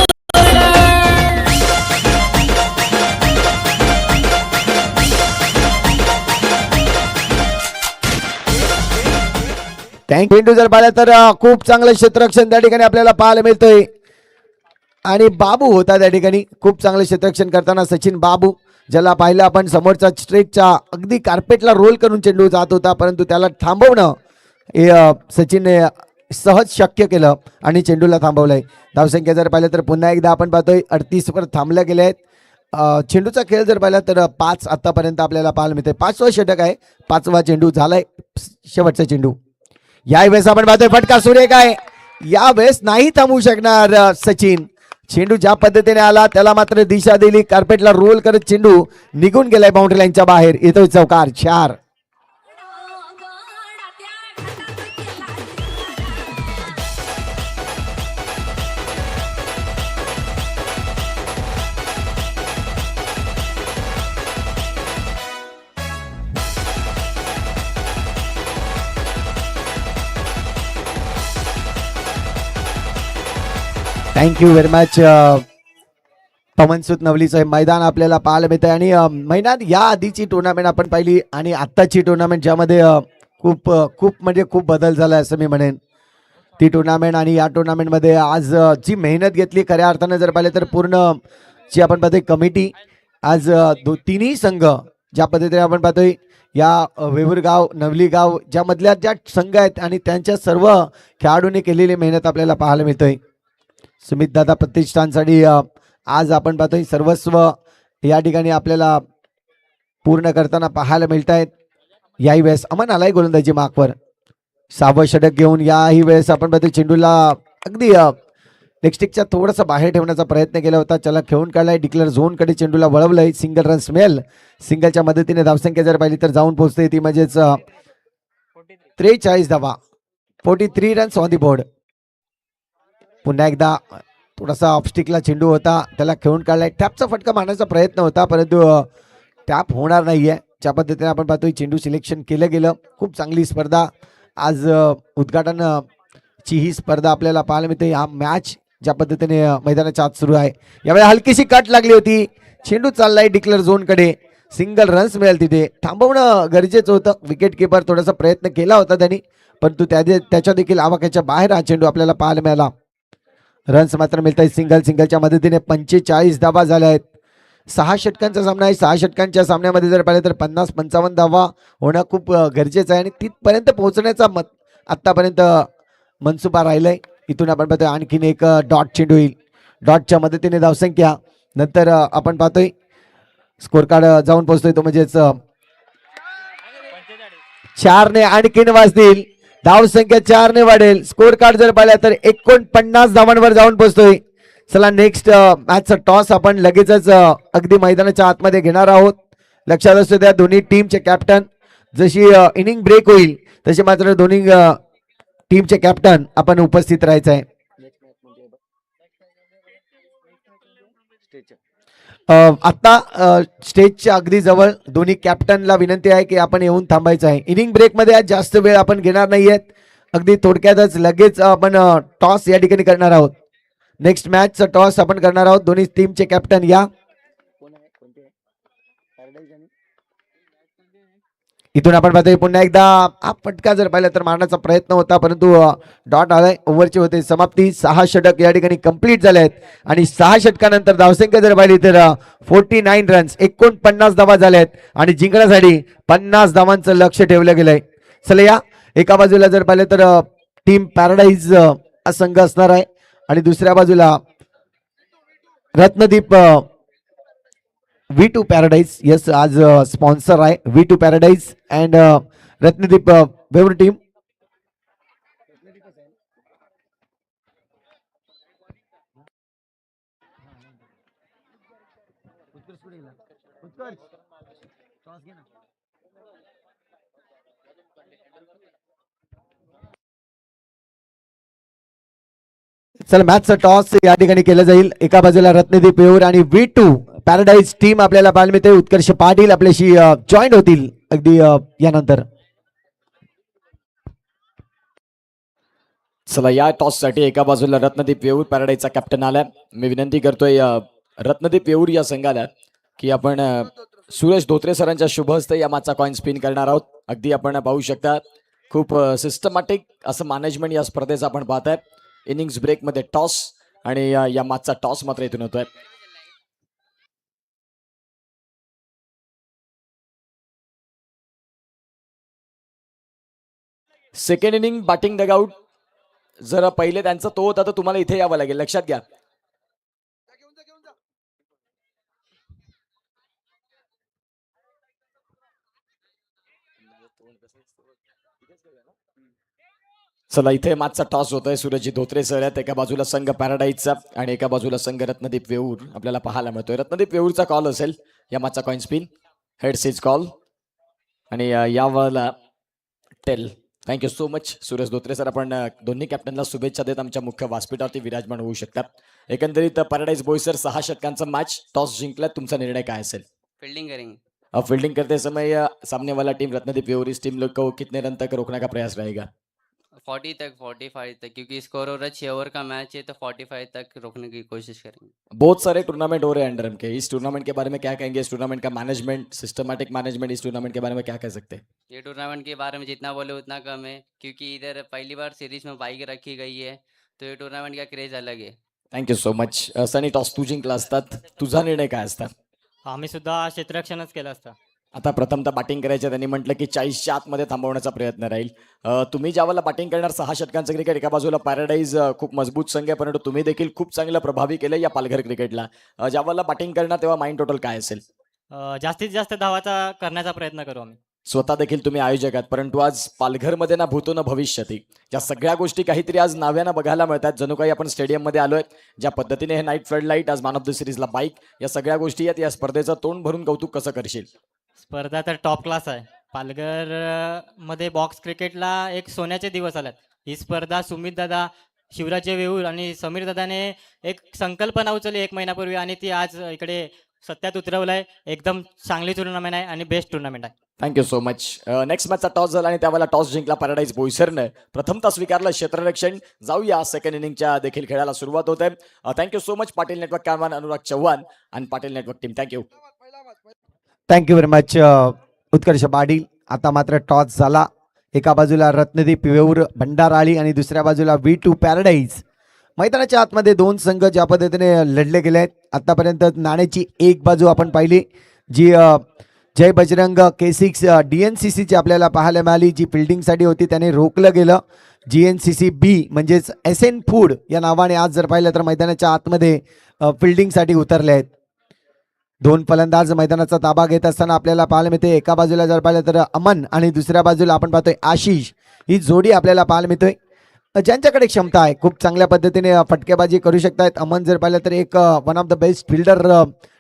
Speaker 1: चेंडू जर पाहिलं तर खूप चांगलं क्षेत्ररक्षण त्या ठिकाणी आपल्याला पाहायला मिळतोय आणि बाबू होता त्या ठिकाणी. खूप चांगलं क्षेत्ररक्षण करताना सचिन बाबू, ज्याला पाहिलं आपण समोरचा स्ट्रेकच्या अगदी कार्पेटला रोल करून चेंडू जात होता, परंतु त्याला थांबवणं हे सचिनने सहज शक्य केलं आणि चेंडूला थांबवलंय. धावसंख्या जर पाहिलं तर पुन्हा एकदा आपण पाहतोय 38 वर थांबल्या गेल्या आहेत. चेंडूचा खेळ जर पाहिला तर 5 आतापर्यंत आपल्याला पाहायला मिळतोय. 5वं षटक आहे, 5वा चेंडू झालाय, शेवटचा चेंडू. यावेळेस आपण पाहतोय फटका सुरेख आहे. यावेळेस नाही थांबू शकणार सचिन. चेंडू ज्या पद्धतीने आला त्याला मात्र दिशा दिली, कार्पेटला रोल करत चेंडू निघून गेलाय बाउंड्री लाईनच्या बाहेर. येतोय चौकार. 4. Thank you very much. पवनसुत नवलीचं हे मैदान आपल्याला पाहायला मिळतं आणि मैदान या आधीची टुर्नामेंट आपण पाहिली आणि आत्ताची टुर्नामेंट ज्यामध्ये खूप म्हणजे खूप बदल झाला असं मी म्हणेन. ती टुर्नामेंट आणि या टुर्नामेंटमध्ये आज जी मेहनत घेतली खऱ्या अर्थानं जर पाहिलं तर पूर्ण जी आपण पाहतोय कमिटी आज तिन्ही संघ ज्या पद्धतीने आपण पाहतोय या वेवरगाव नवलीगाव ज्यामधल्या ज्या संघ आहेत आणि त्यांच्या सर्व खेळाडूंनी केलेली मेहनत आपल्याला पाहायला मिळतोय. सुमित दादा प्रतिष्ठानसाठी आज आपण पाहतोय सर्वस्व या ठिकाणी आपल्याला पूर्ण करताना पाहायला मिळत आहेत. याही वेळेस अमन आलाय गोलंदाजी मार्कवर 6वं षटक घेऊन याही वेळेस आपण पाहतोय चेंडूला अगदी लेगस्टिकच्या थोडंसं बाहेर ठेवण्याचा प्रयत्न केला होता. चला खेळून काढलाय डिक्लेअर झोनकडे चेंडूला वळवलंय. सिंगल रन्स मिळेल. सिंगलच्या मदतीने धावसंख्या जर पाहिली तर जाऊन पोहोचते ती म्हणजेच 43 धावा 43 रन्स ऑन दी बोर्ड. पुन्हा एकदा थोडासा ऑफस्टिकला चेंडू होता त्याला खेळून काढलाय. टॅपचा फटका मारण्याचा प्रयत्न होता परंतु टॅप होणार नाहीये. ज्या पद्धतीने आपण पाहतोय चेंडू सिलेक्शन केलं गेलं. खूप चांगली स्पर्धा आज उद्घाटन ची ही स्पर्धा आपल्याला पाहायला मिळते. हा मॅच ज्या पद्धतीने मैदानाच्या आत सुरू आहे यावेळी हलकीशी कट लागली होती. चेंडू चाललाय डिक्लेअर झोनकडे. सिंगल रन्स मिळेल तिथे थांबवणं गरजेचं होतं. विकेट किपर थोडासा प्रयत्न केला होता त्यांनी परंतु त्याच्या देखील आवाक्याच्या बाहेर हा चेंडू आपल्याला पाहायला मिळाला. रन्स मात्र मिळत आहेत. सिंगलच्या मदतीने 45 धावा झाल्या आहेत. 6 षटकांचा सामना आहे. 6 षटकांच्या सामन्यामध्ये जर पाहिलं तर 50-55 धावा होणं खूप गरजेचं आहे आणि तिथपर्यंत पोहोचण्याचा आत्तापर्यंत मनसुबा राहिलाय. इथून आपण पाहतोय आणखीन एक डॉट चेंडू होईल. डॉटच्या मदतीने धावसंख्या नंतर आपण पाहतोय स्कोर कार्ड जाऊन पोहोचतोय तो म्हणजेच 4ने आणखीन वाजतील. धावसंख्या 4ने वाढेल. स्कोर कार्ड जर पाहिला तर 49 धावांवर जाऊन पोहोचतोय. चला नेक्स्ट मॅचचा टॉस आपण लगेचच अगदी मैदानाच्या आतमध्ये घेणार आहोत. लक्षात असू द्या दोन्ही टीमचे कॅप्टन जशी इनिंग ब्रेक होईल तसे मात्र दोन्ही टीमचे कॅप्टन आपण उपस्थित राहायचं आहे. आता स्टेजच्या अगदी जवळ दोन्ही कॅप्टनला विनंती आहे की आपण येऊन थांबायचं आहे. इनिंग ब्रेकमध्ये आज जास्त वेळ आपण घेणार नाहीयेत. अगदी थोडक्यातच लगेच आपण टॉस या ठिकाणी करणार आहोत. नेक्स्ट मॅचचा टॉस आपण करणार आहोत. दोन्ही टीमचे कॅप्टन या इथून आपण पाहतोय. पुन्हा एकदा हा फटका जर पाहिला तर मारण्याचा प्रयत्न होता परंतु डॉट आलाय. ओव्हरची होते समाप्ती. 6 षटक या ठिकाणी कंप्लीट झाले आहेत आणि 6 षटकानंतर धावसंख्या जर पाहिली तर 49 रन्स 49 धावा झाल्या आहेत आणि जिंकण्यासाठी 50 धावांचं लक्ष ठेवलं गेलंय. चला या एका बाजूला जर पाहिलं तर टीम पॅराडाईज हा संघ असणार आहे आणि दुसऱ्या बाजूला रत्नदीप V2 पॅराडाईज यस आज स्पॉन्सर आहे V2 पॅराडाईज अँड रत्नदीप वेवर टीम. चला मॅचचा टॉस या ठिकाणी केलं जाईल. एका बाजूला रत्नदीप वेऊर आणि V2 पॅराडाईज टीम आपल्याला पाहायला मिळते. उत्कर्ष पाटील आपल्याशी जॉईन होतील अगदी यानंतर.
Speaker 2: चला या टॉस साठी एका बाजूला रत्नदीप वेऊर पॅराडाईजचा कॅप्टन आलाय. मी विनंती करतोय रत्नदीप वेऊर या संघाला की आपण सुरेश धोत्रे सरांच्या शुभ हस्ते या मॅचचा कॉइन स्पिन करणार आहोत. अगदी आपण पाहू शकता खूप सिस्टमॅटिक असं मॅनेजमेंट या स्पर्धेचं आपण पाहताय. इनिंग्स ब्रेक मध्ये टॉस आणि या मॅचचा टॉस मात्र इथून होतोय. सेकंड इनिंग बॅटिंग डगआउट जर पहिले त्यांचा तो होता तर तुम्हाला इथे यावं लागेल. लक्षात घ्या. चला इथे मॅचचा टॉस होतोय. सूरजजी धोत्रे सर आहेत. एका बाजूला संघ पॅराडाईजचा आणि एका बाजूला संघ रत्नदीप वेऊर आपल्याला पाहायला मिळतोय. रत्नदीप वेऊरचा कॉल असेल या मॅचचा कॉइन स्पिन. हेड सीज कॉल आणि यावेळेला tail. Thank you so much Suresh Dhotre sir. आपण दोन्ही कॅप्टनला शुभेच्छा देत आमच्या मुख्य व्यासपीठावरती विराजमान होऊ शकतात. एकंदरीत पॅराडाईज बॉयज सर 6 षटकांचा मॅच टॉस जिंकला. तुमचा निर्णय काय असेल?
Speaker 9: फील्डिंग करेंगे.
Speaker 2: फील्डिंग करते समय सामने वाला टीम रत्नदीप वेऊर इस टीम लोग को कितने रन तक रोकने का प्रयास रहेगा?
Speaker 9: 40 तक 45 तक, क्योंकि स्कोर हो रहा है 6 ओवर का मैच है, तो 45 तक रोकने की कोशिश करेंगे।
Speaker 2: बहुत सारे टूर्नामेंट हो रहे हैं अंडरम के, इस टूर्नामेंट के बारे में क्या कहेंगे? इस टूर्नामेंट का मैनेजमेंट, सिस्टमैटिक मैनेजमेंट, इस टूर्नामेंट के बारे में क्या कह सकते हैं?
Speaker 9: ये टूर्नामेंट के बारे में जितना बोले उतना कम है, क्योंकि इधर पहली बार सीरीज में बाइक रखी गई है, तो ये टूर्नामेंट का क्रेज अलग है।
Speaker 2: Thank you so much. Sunny, toss तू जिंकला असतात, तुझा निर्णय काय असता?
Speaker 10: आम्ही सुद्धा क्षेत्ररक्षणच केलं असतं.
Speaker 2: आता प्रथमतः बॅटिंग करायचं, त्यांनी म्हटलं की 40च्या आतमध्ये थांबवण्याचा प्रयत्न राहील. तुम्ही ज्यावेळेला बॅटिंग करणार, 6 षटकांचं क्रिकेट, एका बाजूला पॅराडाईज खूप मजबूत संघ आहे, परंतु तुम्ही देखील खूप चांगलं प्रभावी केलं या पालघर क्रिकेटला. ज्यावेळेला बॅटिंग करणार तेव्हा माइंड टोटल काय असेल?
Speaker 10: जास्तीत जास्त धावाचा करण्याचा प्रयत्न करू आम्ही.
Speaker 2: स्वतः देखील तुम्ही आयोजक आहात, परंतु आज पालघरमध्ये ना भूतो ना भविष्यती, या सगळ्या गोष्टी काहीतरी आज नाव्यानं बघायला मिळतात. जणू काही आपण स्टेडियममध्ये आलोय. ज्या पद्धतीने हे नाईट फ्लड लाईट, आज मॅन ऑफ द सिरीजला बाईक, या सगळ्या गोष्टी आहेत. या स्पर्धेचं तोंड भरून कौतुक कसं करशील?
Speaker 10: स्पर्धा तर टॉप क्लास आहे. पालघर मध्ये बॉक्स क्रिकेटला एक सोन्याचे दिवस आल्यात. ही स्पर्धा सुमित दादा, शिवराजे वेऊर आणि समीर दादाने एक संकल्पना उचलली 1 महिन्यापूर्वी, आणि ती आज इकडे सत्यात उतरवलंय. एकदम चांगली टुर्नामेंट आहे आणि बेस्ट टुर्नामेंट आहे.
Speaker 2: Thank you so much. नेक्स्ट मॅचचा टॉस झाला आणि त्यावेळेला टॉस जिंकला पॅराडाईज बोईसरनं. प्रथमतः स्वीकारलं क्षेत्ररक्षण. जाऊया सेकंड इनिंगच्या देखील खेळाला सुरुवात होते. Thank you so much Patil network cameraman Anurag Chavan आणि Patil network team. Thank you.
Speaker 1: Thank you very much Utkarsh Patil. आता मात्र टॉस झाला. एका बाजूला रत्नदीप वेऊर भंडाराळी आणि दुसऱ्या बाजूला V2 पॅराडाईज. मैदानाच्या आतमध्ये 2 संघ ज्या पद्धतीने लढले गेले आहेत, आतापर्यंत नाण्याची एक बाजू आपण पाहिली, जी जय बजरंग K6 DNCCची आपल्याला पाहायला मिळाली, जी फिल्डिंगसाठी होती, त्याने रोखलं गेलं. GNCC B म्हणजेच SN फूड या नावाने आज जर पाहिलं तर मैदानाच्या आतमध्ये फिल्डिंगसाठी उतरले आहेत. 2 फलंदाज मैदानाचा ताबा घेत असताना आपल्याला पाहायला मिळते. एका बाजूला जर पाहिलं तर अमन आणि दुसऱ्या बाजूला आपण पाहतोय आशिष. ही जोडी आपल्याला पाहायला मिळतोय, ज्यांच्याकडे क्षमता आहे, खूप चांगल्या पद्धतीने फटकेबाजी करू शकतायत. अमन जर पाहिलं तर एक one of the best fielder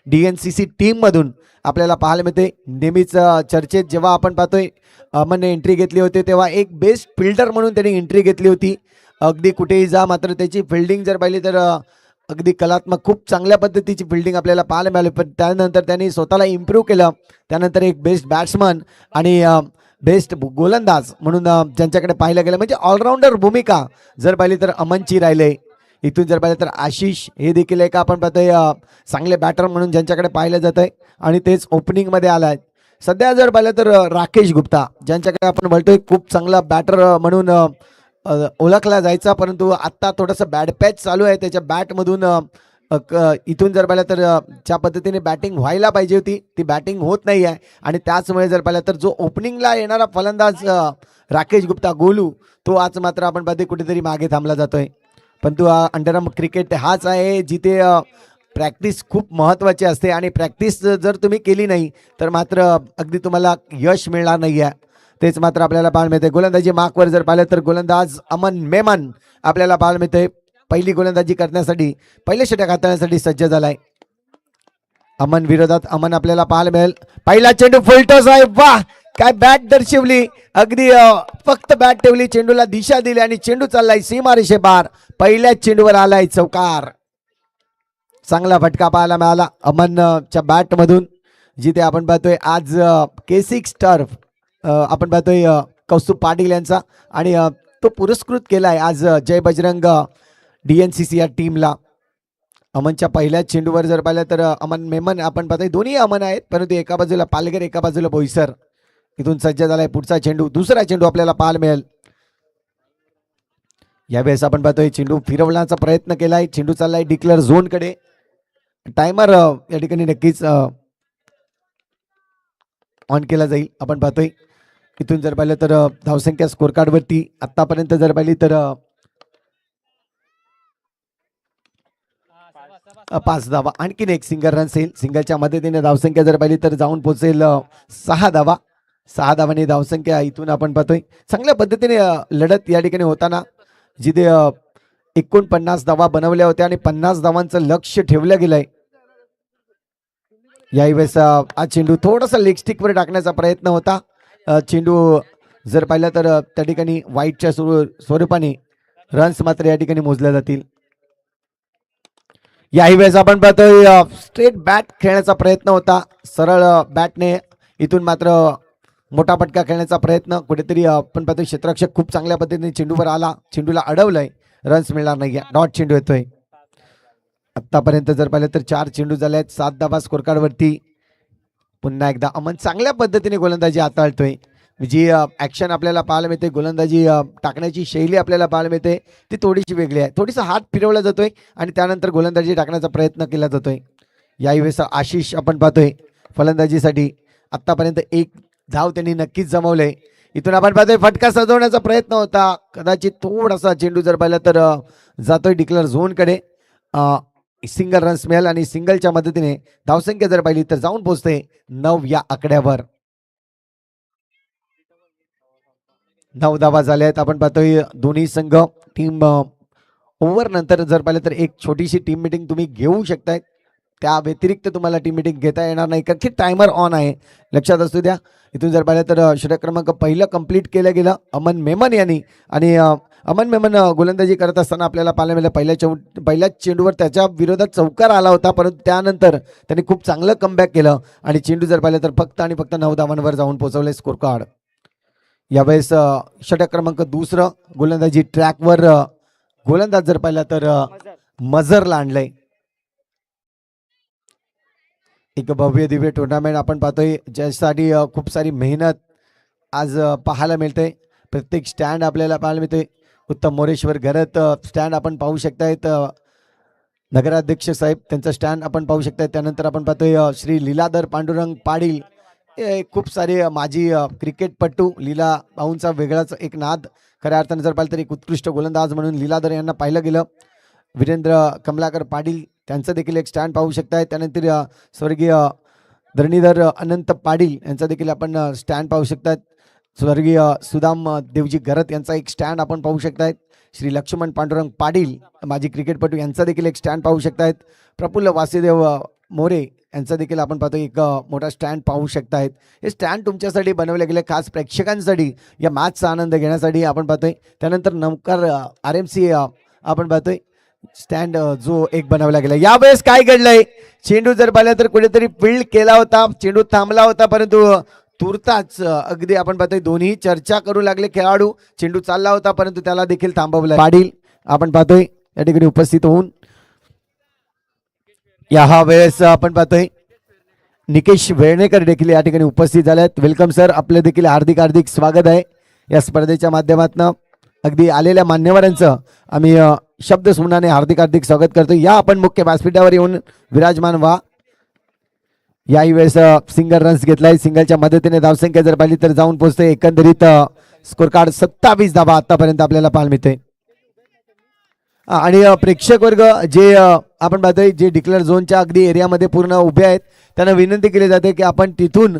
Speaker 1: DNCC टीममधून आपल्याला पाहायला मिळते. नेहमीच चर्चेत जेव्हा आपण पाहतोय अमनने एंट्री घेतली होती, तेव्हा एक बेस्ट फिल्डर म्हणून त्यांनी एंट्री घेतली होती. अगदी कुठेही जा, मात्र त्याची फिल्डिंग जर पाहिली तर अगदी कलात्मक, खूप चांगल्या पद्धतीची फिल्डिंग आपल्याला पाहायला मिळाली. पण त्यानंतर त्यांनी स्वतःला इम्प्रूव्ह केलं. त्यानंतर एक बेस्ट बॅट्समन आणि बेस्ट गोलंदाज म्हणून ज्यांच्याकडे पाहिलं गेलं, म्हणजे ऑलराऊंडर भूमिका जर पाहिली तर अमनची राहिले. इथून जर पाहिलं तर आशिष हे देखील एक आपण पाहतोय चांगले बॅटर म्हणून ज्यांच्याकडे पाहिलं जातंय, आणि तेच ओपनिंगमध्ये आला आहे. सध्या जर पाहिलं तर राकेश गुप्ता, ज्यांच्याकडे आपण बोलतोय खूप चांगला बॅटर म्हणून ओळखला जायचा, परंतु आत्ता थोडंसं बॅड पॅच चालू आहे त्याच्या बॅटमधून. इथून जर पाहिलं तर ज्या पद्धतीने बॅटिंग व्हायला पाहिजे होती ती बॅटिंग होत नाही आहे, आणि त्याचमुळे जर पाहिलं तर जो ओपनिंगला येणारा फलंदाज राकेश गुप्ता गोलू, तो आज मात्र आपण पाहते कुठेतरी मागे थांबला जातोय. परंतु अंडरआर्म क्रिकेट हाच आहे जिथे प्रॅक्टिस खूप महत्त्वाची असते, आणि प्रॅक्टिस जर तुम्ही केली नाही तर मात्र अगदी तुम्हाला यश मिळणार नाही आहे. तेच मात्र आपल्याला पाहायला मिळते. गोलंदाजी मार्कवर जर पाहिलं तर गोलंदाज अमन मेमन आपल्याला पाहायला मिळते. पहिली गोलंदाजी करण्यासाठी, पहिले षटक हाताळण्यासाठी सज्ज झालाय. अमन विरोधात अमन आपल्याला पाहायला मिळेल. पहिला चेंडू फुलटॉस आहे. वाह, काय बॅट दर्शवली, अगदी फक्त बॅट ठेवली, चेंडूला दिशा दिली आणि चेंडू चाललाय सीमारेषे पार. पहिल्याच चेंडूवर आलाय चौकार. चांगला फटका पाहायला मिळाला अमनच्या बॅट मधून, जिथे आपण पाहतोय आज K6 टर्फ आपण पाहतोय कौस्तुभ पाटील यांचा, आणि तो पुरस्कृत केलाय आज जय बजरंग DNCC या टीमला. अमनच्या पहिल्याच चेंडूवर जर पाहिलं तर अमन मेमन आपण पाहतोय, दोन्ही अमन आहेत, परंतु एका बाजूला पालघर एका बाजूला बोईसर. इथून सज्ज झालाय पुढचा चेंडू, दुसरा चेंडू आपल्याला पाहायला मिळेल. यावेळेस आपण पाहतोय चेंडू फिरवण्याचा प्रयत्न केलाय, चेंडू चाललाय डिक्लेअर झोनकडे. टायमर या ठिकाणी नक्कीच ऑन केला जाईल. आपण पाहतोय इथून जर पाहिलं तर धावसंख्या स्कोर कार्डवरती आतापर्यंत जर पाहिली तर 5 धावा. आणखीन एक सिंगल रन येईल. सिंगलच्या मदतीने धावसंख्या जर पाहिली तर जाऊन पोहोचेल 6 धावा. 6 धावांनी धावसंख्या इथून आपण पाहतोय. चांगल्या पद्धतीने लढत या ठिकाणी होताना, जिथे 49 धावा बनवल्या होत्या आणि 50 धावांचं लक्ष ठेवलं गेलंय. यावेळेस हा चेंडू थोडासा लेग स्टिकवर टाकण्याचा प्रयत्न होता. चेंडू जर पाहिलं तर त्या ठिकाणी वाईटच्या स्वरूपाने रन्स मात्र या ठिकाणी मोजल्या जातील. याही वेळेस आपण पाहतोय स्ट्रेट बॅट खेळण्याचा प्रयत्न होता, सरळ बॅटने. इथून मात्र मोठा फटका खेळण्याचा प्रयत्न कुठेतरी आपण पाहतोय क्षेत्ररक्षक खूप चांगल्या पद्धतीने चेंडूवर आला, चेंडूला अडवलंय, रन्स मिळणार नाही. डॉट चेंडू येतोय. आतापर्यंत जर पाहिलं तर 4 चेंडू झाले आहेत, 7 धावा स्कोर कार्ड वरती. पुन्हा एकदा अमन चांगल्या पद्धतीने गोलंदाजी हाताळतोय. जी ऍक्शन आपल्याला पाहायला मिळते, गोलंदाजी टाकण्याची शैली आपल्याला पाहायला मिळते, ती थोडीशी वेगळी आहे. थोडीसा हात फिरवला जातोय आणि त्यानंतर गोलंदाजी टाकण्याचा प्रयत्न केला जातोय. यावेळेस आशिष आपण पाहतोय फलंदाजीसाठी. आतापर्यंत 1 धाव त्यांनी नक्कीच जमवलंय. इथून आपण पाहतोय फटका सजवण्याचा प्रयत्न होता, कदाचित थोडासा चेंडू जर पाहिला तर जातोय डिक्लेअर झोनकडे. सिंगल रन्स मिळेल आणि सिंगलच्या मदतीने धावसंख्या जर पाहिली तर जाऊन पोहोचते 9 या आकड्यावर. 9 धावा झाल्या आहेत. आपण पाहतोय दोन्ही संघ टीम ओव्हर नंतर जर पाहिलं तर एक छोटीशी टीम मिटिंग तुम्ही घेऊ शकताय. त्या व्यतिरिक्त तुम्हाला टीम मिटिंग घेता येणार नाही कारण की टायमर ऑन आहे, लक्षात असू द्या. इथून जर पाहिलं तर षटक क्रमांक पहिलं कंप्लीट केलं गेलं अमन मेमन यांनी. आणि अमन मेमन गोलंदाजी करत असताना आपल्याला पाहायला मिळालं पहिल्याच चेंडूवर त्याच्या विरोधात चौकार आला होता, परंतु त्यानंतर त्यांनी खूप चांगलं कमबॅक केलं आणि चेंडू जर पाहिलं तर फक्त आणि फक्त 9 धावांवर जाऊन पोहोचवले स्कोर कार्ड. यावेळेस षटक क्रमांक दुसरं गोलंदाजी ट्रॅकवर गोलंदाज जर पाहिला तर मजरला आणलंय. एक भव्य दिव्य टुर्नामेंट आपण पाहतोय, ज्यासाठी खूप सारी मेहनत आज पाहायला मिळते. प्रत्येक स्टँड आपल्याला पाहायला मिळते. उत्तम मोरेश्वर घरत स्टँड आपण पाहू शकतायत, नगराध्यक्ष साहेब त्यांचा स्टँड आपण पाहू शकताय. त्यानंतर आपण पाहतोय श्री लीलाधर पांडुरंग पाटील, खूप सारे माजी क्रिकेटपटू. लीला भाऊंचा वेगळाच एक नाद, खऱ्या अर्थाने जर पाहिलं तर एक उत्कृष्ट गोलंदाज म्हणून लीलाधर यांना पाहिलं गेलं. वीरेंद्र कमलाकर पाटील त्यांचं देखील एक स्टँड पाहू शकताय. त्यानंतर स्वर्गीय धरणीधर अनंत पाटील यांचा देखील आपण स्टँड पाहू शकतात. स्वर्गीय सुदाम देवजी घरत यांचा एक स्टँड आपण पाहू शकतायत. श्री लक्ष्मण पांडुरंग पाटील माजी क्रिकेटपटू यांचा देखील एक स्टँड पाहू शकतायत. प्रफुल्ल वासुदेव मोरे यांचा देखील आपण पाहतो एक मोठा स्टँड पाहू शकतायत. हे स्टँड तुमच्यासाठी बनवले गेले खास प्रेक्षकांसाठी, या मॅचचा आनंद घेण्यासाठी आपण पाहतोय. त्यानंतर नमकार RMC आपण पाहतोय स्टँड जो एक बनवला गेला. यावेळेस काय घडलंय, चेंडू जर पाहिला तर कुठेतरी फील्ड केला होता, चेंडू थांबला होता, परंतु तुर्ताच अगदी आपण पाहतोय दोन्ही चर्चा करू लागले खेळाडू. चेंडू चालला होता परंतु त्याला देखील थांबवलं. पाटील आपण पाहतोय या ठिकाणी उपस्थित होऊन या वेळेस आपण पाहतोय निकेश वेळणेकर देखील या ठिकाणी उपस्थित झाले आहेत. वेलकम सर, आपले देखील हार्दिक हार्दिक स्वागत आहे या स्पर्धेच्या माध्यमातून. अगदी आलेल्या मान्यवरांचं आम्ही शब्द सुमनाने हार्दिक हार्दिक स्वागत करतो. या आपण मुख्य व्यासपीठावर येऊन विराजमान व्हा. याही वेळेस सिंगल रन्स घेतलाय, सिंगलच्या मदतीने धावसंख्या जर पाहिली तर जाऊन पोहोचते एकंदरीत स्कोर कार्ड 27 धावा आतापर्यंत आपल्याला पाहायला मिळते. आणि प्रेक्षक वर्ग जे आपण पाहतोय जे डिक्लेअर झोनच्या अगदी एरियामध्ये पूर्ण उभे आहेत, त्यांना विनंती केली जाते की आपण तिथून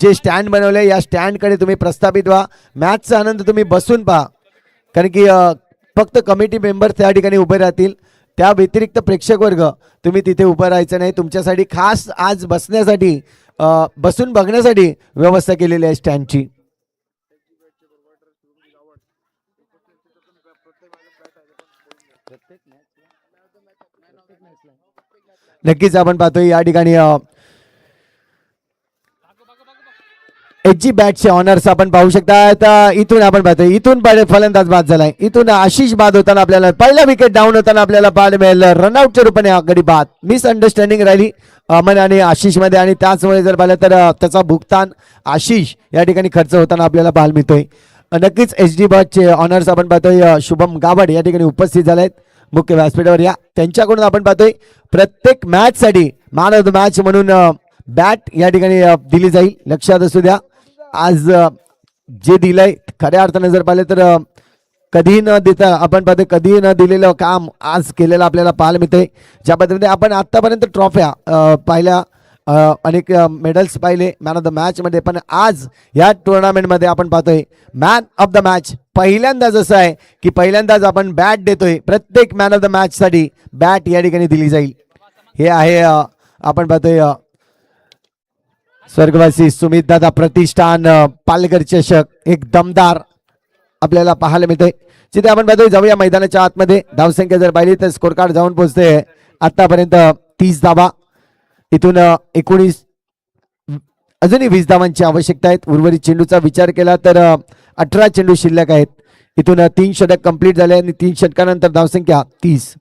Speaker 1: जे स्टँड बनवले या स्टँडकडे तुम्ही प्रस्थापित व्हा. मॅचचा आनंद तुम्ही बसून पहा, कारण की फक्त कमिटी मेंबर त्या ठिकाणी उभे राहतील. त्या व्यतिरिक्त प्रेक्षक वर्ग तुम्ही तिथे उभं राहायचं नाही. तुमच्यासाठी खास आज बसण्यासाठी बसून बघण्यासाठी व्यवस्था केलेली आहे स्टँडची. नक्कीच आपण पाहतोय या ठिकाणी HG बॅटचे ऑनर्स आपण पाहू शकता. इथून आपण पाहतोय इथून फलंदाज बाद झालाय. इथून आशिष बाद होताना आपल्याला पहिला विकेट डाऊन होताना आपल्याला पाहायला मिळेल रनआउटच्या रूपाने आगडी बाद. मिसअंडरस्टँडिंग राहिली अमन आणि आशिष मध्ये आणि त्याचमुळे जर पाहिलं तर त्याचा भुगतान आशिष या ठिकाणी खर्च होताना आपल्याला पाहायला मिळतोय. नक्कीच HG बॅटचे ऑनर्स आपण पाहतोय शुभम गावड या ठिकाणी उपस्थित झाले आहेत मुख्य व्यासपीठावर. या त्यांच्याकडून आपण पाहतोय प्रत्येक मॅच साठी मॅन ऑफ द मॅच म्हणून बॅट या ठिकाणी दिली जाईल. लक्षात असू द्या, आज जे दिलंय खऱ्या अर्थाने जर पाहिलं तर कधी न देता आपण पाहतोय कधी न दिलेलं काम आज केलेलं आपल्याला पाहायला मिळतंय. ज्या पद्धतीने आपण आतापर्यंत ट्रॉफ्या पाहिल्या, अनेक मेडल्स पाहिले मॅन ऑफ द मॅच मध्ये, पण आज या टुर्नामेंटमध्ये आपण पाहतोय मॅन ऑफ द मॅच पहिल्यांदाच असं आहे की पहिल्यांदाच आपण बॅट देतोय. प्रत्येक मॅन ऑफ द मॅच साठी बॅट या ठिकाणी दिली जाईल. हे आहे आपण पाहतोय स्वर्गवासी सुमित दादा प्रतिष्ठान पालघर चषक, एक दमदार आपल्याला पाहायला मिळतोय. जिथे आपण पाहतोय जाऊया मैदानाच्या आतमध्ये. धावसंख्या जर पाहिली तर स्कोर कार्ड जाऊन पोहोचते आतापर्यंत 30 धावा. इथून 19 अजूनही 20 धावांची आवश्यकता आहे. उर्वरित चेंडूचा विचार केला तर 18 चेंडू शिल्लक आहेत. इथून 3 षटक कंप्लीट झाले आणि 3 षटकानंतर धावसंख्या 30.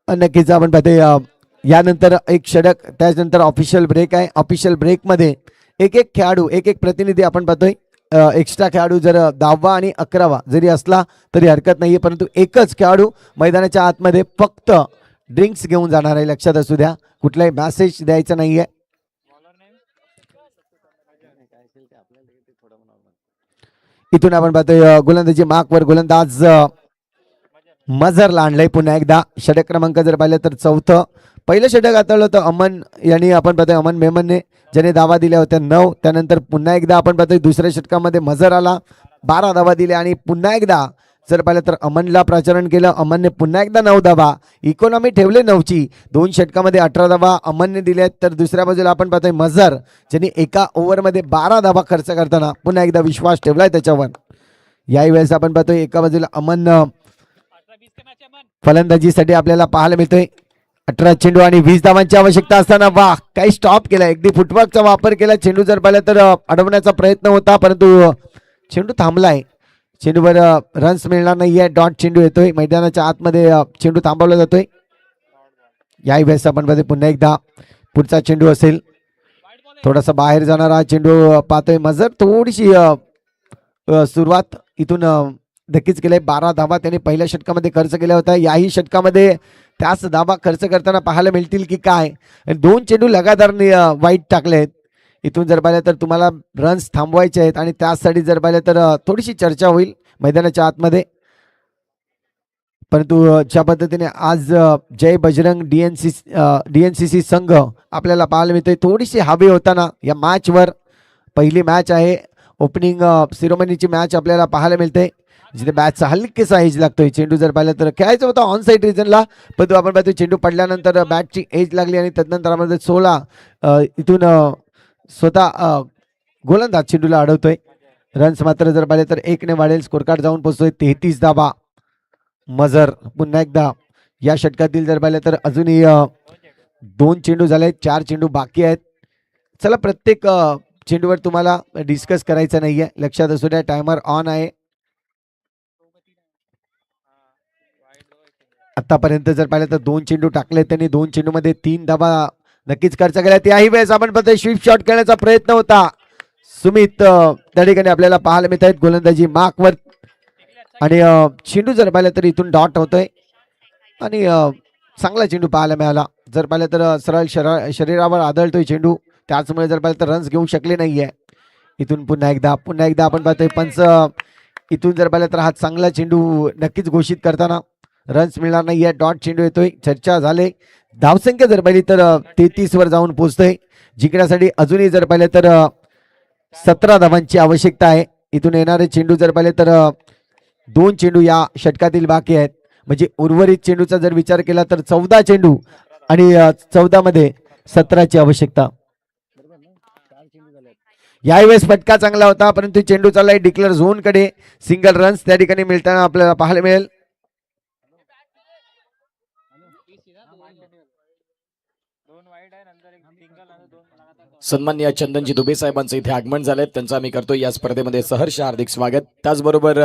Speaker 1: नक्कीच आपण पाहतोय यानंतर एक षटक, त्याच्यानंतर ऑफिशियल ब्रेक आहे. ऑफिशियल ब्रेकमध्ये एक एक खेळाडू, एक एक प्रतिनिधी आपण पाहतोय. एक्स्ट्रा खेळाडू जर 10वा आणि 11वा जरी असला तरी हरकत नाहीये, परंतु एकच खेळाडू मैदानाच्या आतमध्ये फक्त ड्रिंक्स घेऊन जाणार आहे. लक्षात असू द्या, कुठलाही मॅसेज द्यायचा नाहीये. इथून आपण पाहतोय गोलंदाजी मार्कवर गोलंदाज मजरला आणलंय पुन्हा एकदा. षटक क्रमांक जर पाहिलं तर 4थं. पहिलं षटक हाताळलं होतं अमन यांनी, आपण पाहतोय अमन मेमनने, ज्याने धावा दिल्या होत्या 9. त्यानंतर पुन्हा एकदा आपण पाहतोय दुसऱ्या षटकामध्ये मजर आला, 12 धावा दिल्या आणि पुन्हा एकदा जर पाहिलं तर अमनला प्राचारण केलं. अमनने पुन्हा एकदा 9 धावा, इकॉनॉमी ठेवले 9ची. 2 षटकामध्ये 18 धावा अमनने दिल्या. तर दुसऱ्या बाजूला आपण पाहतोय मजर, ज्यांनी एका ओव्हरमध्ये 12 धावा खर्च करताना पुन्हा एकदा विश्वास ठेवलाय त्याच्यावर. याही वेळेस आपण पाहतोय एका बाजूला अमन फलंदाजीसाठी आपल्याला पाहायला मिळतोय. 18 चेंडू आणि 20 धावांची आवश्यकता असताना वाह, काही स्टॉप केला, अगदी फुटवर्कचा वापर केला. चेंडू जर पाहिला तर अडवण्याचा प्रयत्न होता, परंतु चेंडू थांबलाय. चेंडूवर रन्स मिळणार नाहीये. डॉट चेंडू येतोय मैदानाच्या आतमध्ये, चेंडू थांबवला जातोय. याही वेळेस आपण पाहतोय पुन्हा एकदा पुढचा चेंडू असेल, थोडासा बाहेर जाणारा चेंडू पाहतोय. मजर थोडीशी सुरुवात इथून नक्कीच केलंय. 12 धावा त्यांनी पहिल्या षटकामध्ये खर्च केल्या होत्या. याही षटकामध्ये त्याच धावा खर्च करताना पाहायला मिळतील की काय. 2 चेंडू लगातार वाईट टाकलेत. इथून जर पाहिलं तर तुम्हाला रन्स थांबवायचे आहेत आणि त्यासाठी जर पाहिलं तर थोडीशी चर्चा होईल मैदानाच्या आतमध्ये. परंतु ज्या पद्धतीने आज जय बजरंग DNCC संघ आपल्याला पाहायला मिळतोय, थोडीशी हवे होताना या मॅचवर. पहिली मॅच आहे, ओपनिंग सिरोमनीची मॅच आपल्याला पाहायला मिळते, जिथे बॅटचा हलकेसा एज लागतोय. चेंडू जर पाहिलं तर खेळायचं होतं ऑन साईड रिजनला, परंतु आपण पाहतोय चेंडू पडल्यानंतर बॅटची एज लागली आणि त्यानंतर आपण 16 इथून स्वतः गोलंदाज चेंडूला अडवतोय. रन्स मात्र जर पाहिले तर 1 ने वाढेल. स्कोर कार्ड जाऊन पोहोचतोय 33 धावा. मजर पुन्हा एकदा या षटकातील जर पाहिलं तर अजूनही 2 चेंडू झाले, 4 चेंडू बाकी आहेत. चला, प्रत्येक चेंडूवर तुम्हाला डिस्कस करायचं नाहीये, लक्षात असू द्या. टायमर ऑन आहे. आतापर्यंत जर पाहिलं तर 2 चेंडू टाकले त्यांनी. 2 चेंडूमध्ये 3 धावा नक्कीच खर्च केल्या. त्याही वेळेस आपण पाहतोय स्वीप शॉट खेळण्याचा प्रयत्न होता. सुमित त्या ठिकाणी आपल्याला पाहायला मिळत आहेत गोलंदाजी मार्कवर. आणि चेंडू जर पाहिलं तर इथून डॉट होतोय आणि चांगला चेंडू पाहायला मिळाला. जर पाहिलं तर सरळ शरीरावर आदळतोय चेंडू, त्याचमुळे जर पाहिलं तर रन्स घेऊ शकले नाहीये. इथून पुन्हा एकदा आपण पाहतोय पंच इथून जर पाहिलं तर हा चांगला चेंडू नक्कीच घोषित करताना रन्स मिळणार नाहीये. डॉट चेंडू येतोय. चर्चा झाले. धावसंख्या जर पाहिली तर 33 वर जाऊन पोहोचतोय. जिंकण्यासाठी अजूनही जर पाहिलं तर 17 धावांची आवश्यकता आहे. इथून येणारे चेंडू जर पाहिले तर 2 चेंडू या षटकातील बाकी आहेत. म्हणजे उर्वरित चेंडूचा जर विचार केला तर 14 चेंडू आणि 14 मध्ये 17ची आवश्यकता. यावेळेस फटका चांगला होता, परंतु चेंडू चाललाय डिक्लेअर झोन कडे. सिंगल रन्स त्या ठिकाणी मिळताना आपल्याला पाहायला मिळेल.
Speaker 2: सन्माननीय चंदनजी दुबे साहेबांचं इथे आगमन झालंय, त्यांचं आम्ही करतोय या स्पर्धेमध्ये सहर्ष हार्दिक स्वागत. त्याचबरोबर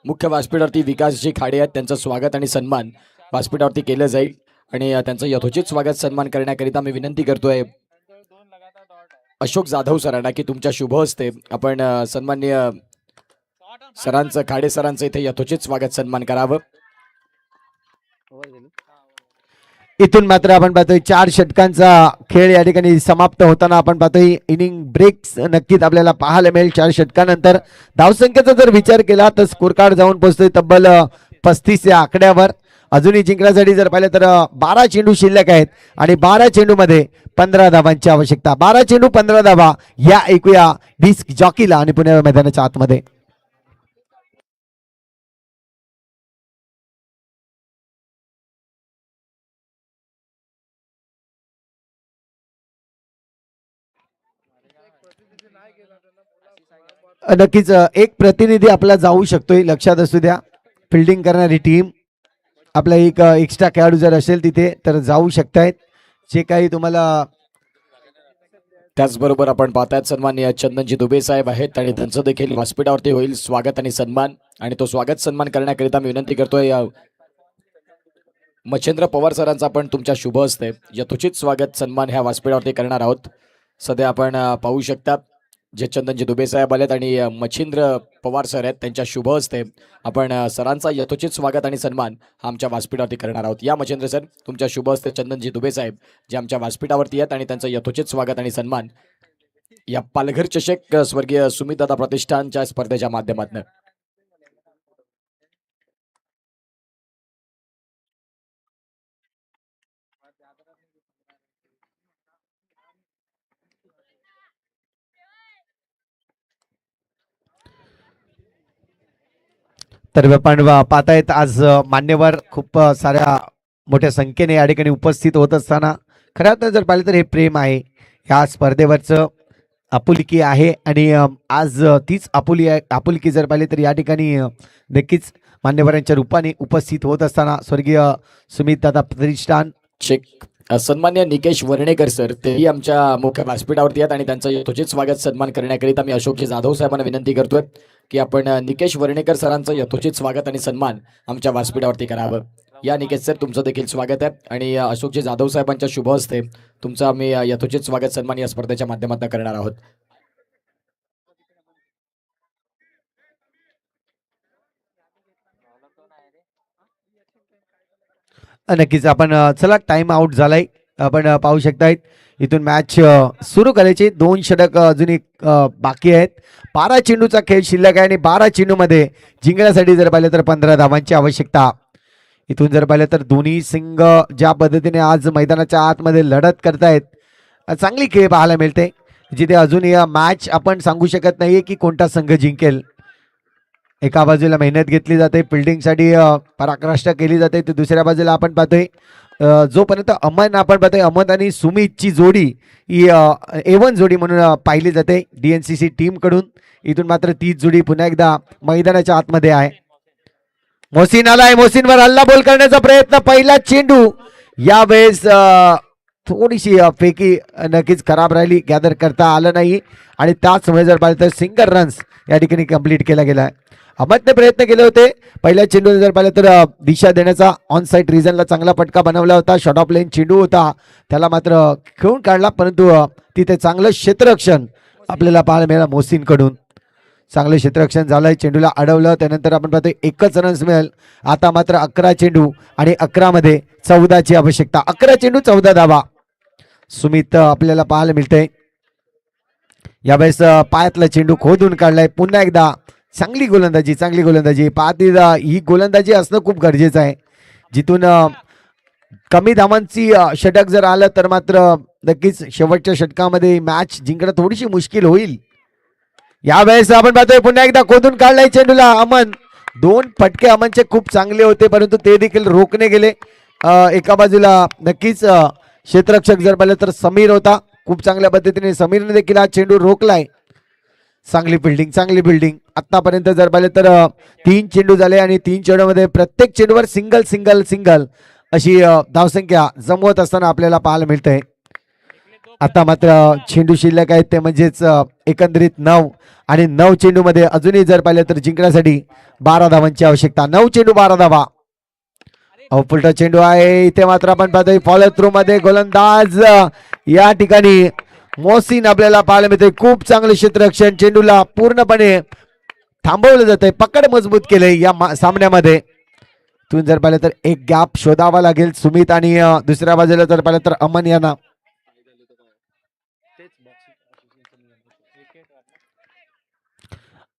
Speaker 2: मुख्य व्यासपीठावरती विकासजी खाडे आहेत, त्यांचं स्वागत आणि सन्मान व्यासपीठावरती केलं जाईल आणि त्यांचं यथोचित स्वागत सन्मान करण्याकरिता मी विनंती करतोय अशोक जाधव सरांना की तुमच्या शुभ हस्ते आपण सन्माननीय सरांचं, खाडे सरांचं इथे यथोचित स्वागत सन्मान करावं.
Speaker 1: इथून मात्र आपण पाहतोय 4 षटकांचा खेळ या ठिकाणी समाप्त होताना आपण पाहतोय. इनिंग ब्रेक्स नक्कीच आपल्याला पाहायला मिळेल 4 षटकानंतर. धावसंख्येचा जर विचार केला तर स्कोर कार्ड जाऊन पोहोचतोय तब्बल 35 या आकड्यावर. अजूनही जिंकण्यासाठी जर पाहिलं तर 12 चेंडू शिल्लक आहेत आणि 12 चेंडू मध्ये 15 धावांची आवश्यकता. 12 चेंडू 15 धावा या ऐकूया डिस्क जॉकीला आणि पुणे मैदानाच्या आतमध्ये. नक्कीच एक प्रतिनिधी आपला जाऊ शकतोय, लक्षात असू द्या. फिल्डिंग करणारी टीम आपला एक एक्स्ट्रा खेळाडू जर असेल तिथे तर जाऊ शकतायत. जे काही तुम्हाला
Speaker 2: त्याचबरोबर आपण पाहतायत सन्माननीय चंदनजी दुबे साहेब आहेत आणि त्यांचं देखील व्यासपीठावरती होईल स्वागत आणि सन्मान. आणि तो स्वागत सन्मान करण्याकरिता मी विनंती करतोय मच्छिंद्र पवार सरांचा आपण तुमच्या शुभ हस्ते यथोचित स्वागत सन्मान ह्या व्यासपीठावरती करणार आहोत. सध्या आपण पाहू शकता जे चंदनजी दुबे साहेब आलेत आणि मच्छिंद्र पवार सर आहेत त्यांच्या शुभ हस्ते आपण सरांचा यथोचित स्वागत आणि सन्मान हा आमच्या व्यासपीठावरती करणार आहोत. या मच्छिंद्र सर तुमच्या शुभ हस्ते चंदनजी दुबे साहेब जे आमच्या व्यासपीठावरती आहेत आणि त्यांचं यथोचित स्वागत आणि सन्मान या पालघर चषक स्वर्गीय सुमितदादा प्रतिष्ठानच्या स्पर्धेच्या माध्यमातून.
Speaker 1: तर आपण पाहतायत आज मान्यवर खूप साऱ्या मोठ्या संख्येने या ठिकाणी उपस्थित होत असताना खऱ्या अर्थानं जर पाहिलं तर हे प्रेम आहे ह्या स्पर्धेवरचं, आपुलकी आहे. आणि आज तीच आपुलकी जर पाहिली तर या ठिकाणी नक्कीच मान्यवरांच्या रूपाने उपस्थित होत असताना स्वर्गीय सुमितदादा प्रतिष्ठान
Speaker 2: चेक सन्मान्य निकेश वर्णेकर सर तेही आमच्या मुख्य व्यासपीठावरती आहेत आणि त्यांचं यथोचित स्वागत सन्मान करण्याकरिता मी अशोकजी जाधव साहेबांना विनंती करतोय की आपण निकेश वर्णेकर सरांचं यथोचित स्वागत आणि सन्मान आमच्या व्यासपीठावरती करावं. या निकेश सर तुमचं देखील स्वागत आहे आणि अशोकजी जाधव साहेबांच्या शुभ हस्ते तुमचं आम्ही यथोचित स्वागत सन्मान या स्पर्धेच्या माध्यमातून करणार आहोत.
Speaker 1: नक्कीच आपण चला टाइम आउट झालाय. आपण पाहू शकतायत इथून मॅच सुरू करायची. 2 षटक अजूनही बाकी आहेत. 12 चेंडूचा खेळ शिल्लक आहे आणि 12 चेंडूमध्ये जिंकण्यासाठी जर पाहिलं तर 15 धावांची आवश्यकता. इथून जर पाहिलं तर दोन्ही संघ ज्या पद्धतीने आज मैदानाच्या आतमध्ये लढत करतायत चांगली खेळ पाहायला मिळते, जिथे अजून या मॅच आपण सांगू शकत नाहीये की कोणता संघ जिंकेल. एका बाजूला मेहनत घेतली जाते, फिल्डिंगसाठी पराकाष्ठा केली जाते, तर दुसऱ्या बाजूला आपण पाहतोय जोपर्यंत अमन आपण पाहतोय अमन आणि सुमितची जोडी ही A1 जोडी म्हणून पाहिली जाते DNCC टीम कडून. इथून मात्र तीच जोडी पुन्हा एकदा मैदानाच्या आतमध्ये आहे. मोहसिन आलाय, मोहसिनवर हल्ला बोल करण्याचा प्रयत्न, पहिला चेंडू यावेळेस थोडीशी फेकी नक्कीच खराब राहिली, गॅदर करता आलं नाही आणि त्याचमुळे जर पाहिलं तर सिंगल रन्स या ठिकाणी कंप्लीट केला गेला. अहमदने प्रयत्न केले होते पहिल्या चेंडू जर पाहिलं तर दिशा देण्याचा, ऑन साईड रिजनला चांगला फटका बनवला होता, शॉट ऑफ लेन चेंडू होता, त्याला मात्र खेळून काढला, परंतु तिथे चांगलं क्षेत्ररक्षण आपल्याला पाहायला मिळालं मोहसिन कडून. चांगलं क्षेत्ररक्षण झालंय, चेंडूला अडवलं, त्यानंतर आपण पाहतोय एकच रन्स मिळेल. आता मात्र 11 चेंडू आणि 11 मध्ये 14ची आवश्यकता. 11 चेंडू 14 धावा सुमित आपल्याला पाहायला मिळतंय. यावेळेस पायातला चेंडू खोदून काढलाय. पुन्हा एकदा चांगली गोलंदाजी पाहती ही गोलंदाजी असणं खूप गरजेचं आहे. जिथून कमी धावांची षटक जर आलं तर मात्र नक्कीच शेवटच्या षटकामध्ये मॅच जिंकणं थोडीशी मुश्किल होईल. यावेळेस आपण पाहतोय पुन्हा एकदा खोदून काढलाय चेंडूला अमन. 2 फटके अमनचे खूप चांगले होते, परंतु ते देखील रोखणे गेले. एका बाजूला नक्कीच क्षेत्ररक्षक जर पाहिलं तर समीर होता, खूप चांगल्या पद्धतीने समीरने देखील हा चेंडू रोखलाय. चांगली फिल्डिंग आतापर्यंत जर पाहिलं तर 3 चेंडू झाले आणि 3 चेंडूमध्ये प्रत्येक चेंडूवर सिंगल अशी धावसंख्या जमवत असताना आपल्याला पाहायला मिळतंय. आता मात्र चेंडू शिल्लक आहेत ते म्हणजेच एकंदरीत 9 आणि 9 चेंडूमध्ये अजूनही जर पाहिलं तर जिंकण्यासाठी 12 धावांची आवश्यकता. 9 चेंडू 12 धावा. अवपुलटा चेंडू आहे इथे मात्र आपण पाहतोय फॉलो थ्रू मध्ये गोलंदाज या ठिकाणी मोहसिन आपल्याला पाहायला मिळते. खूप चांगलं क्षेत्ररक्षण, चेंडूला पूर्णपणे थांबवलं जातंय, पकड मजबूत केलंय या सामन्यामध्ये. तुम्ही जर पाहिलं तर एक गॅप शोधावा लागेल सुमित आणि दुसऱ्या बाजूला जर पाहिलं तर अमन यांना.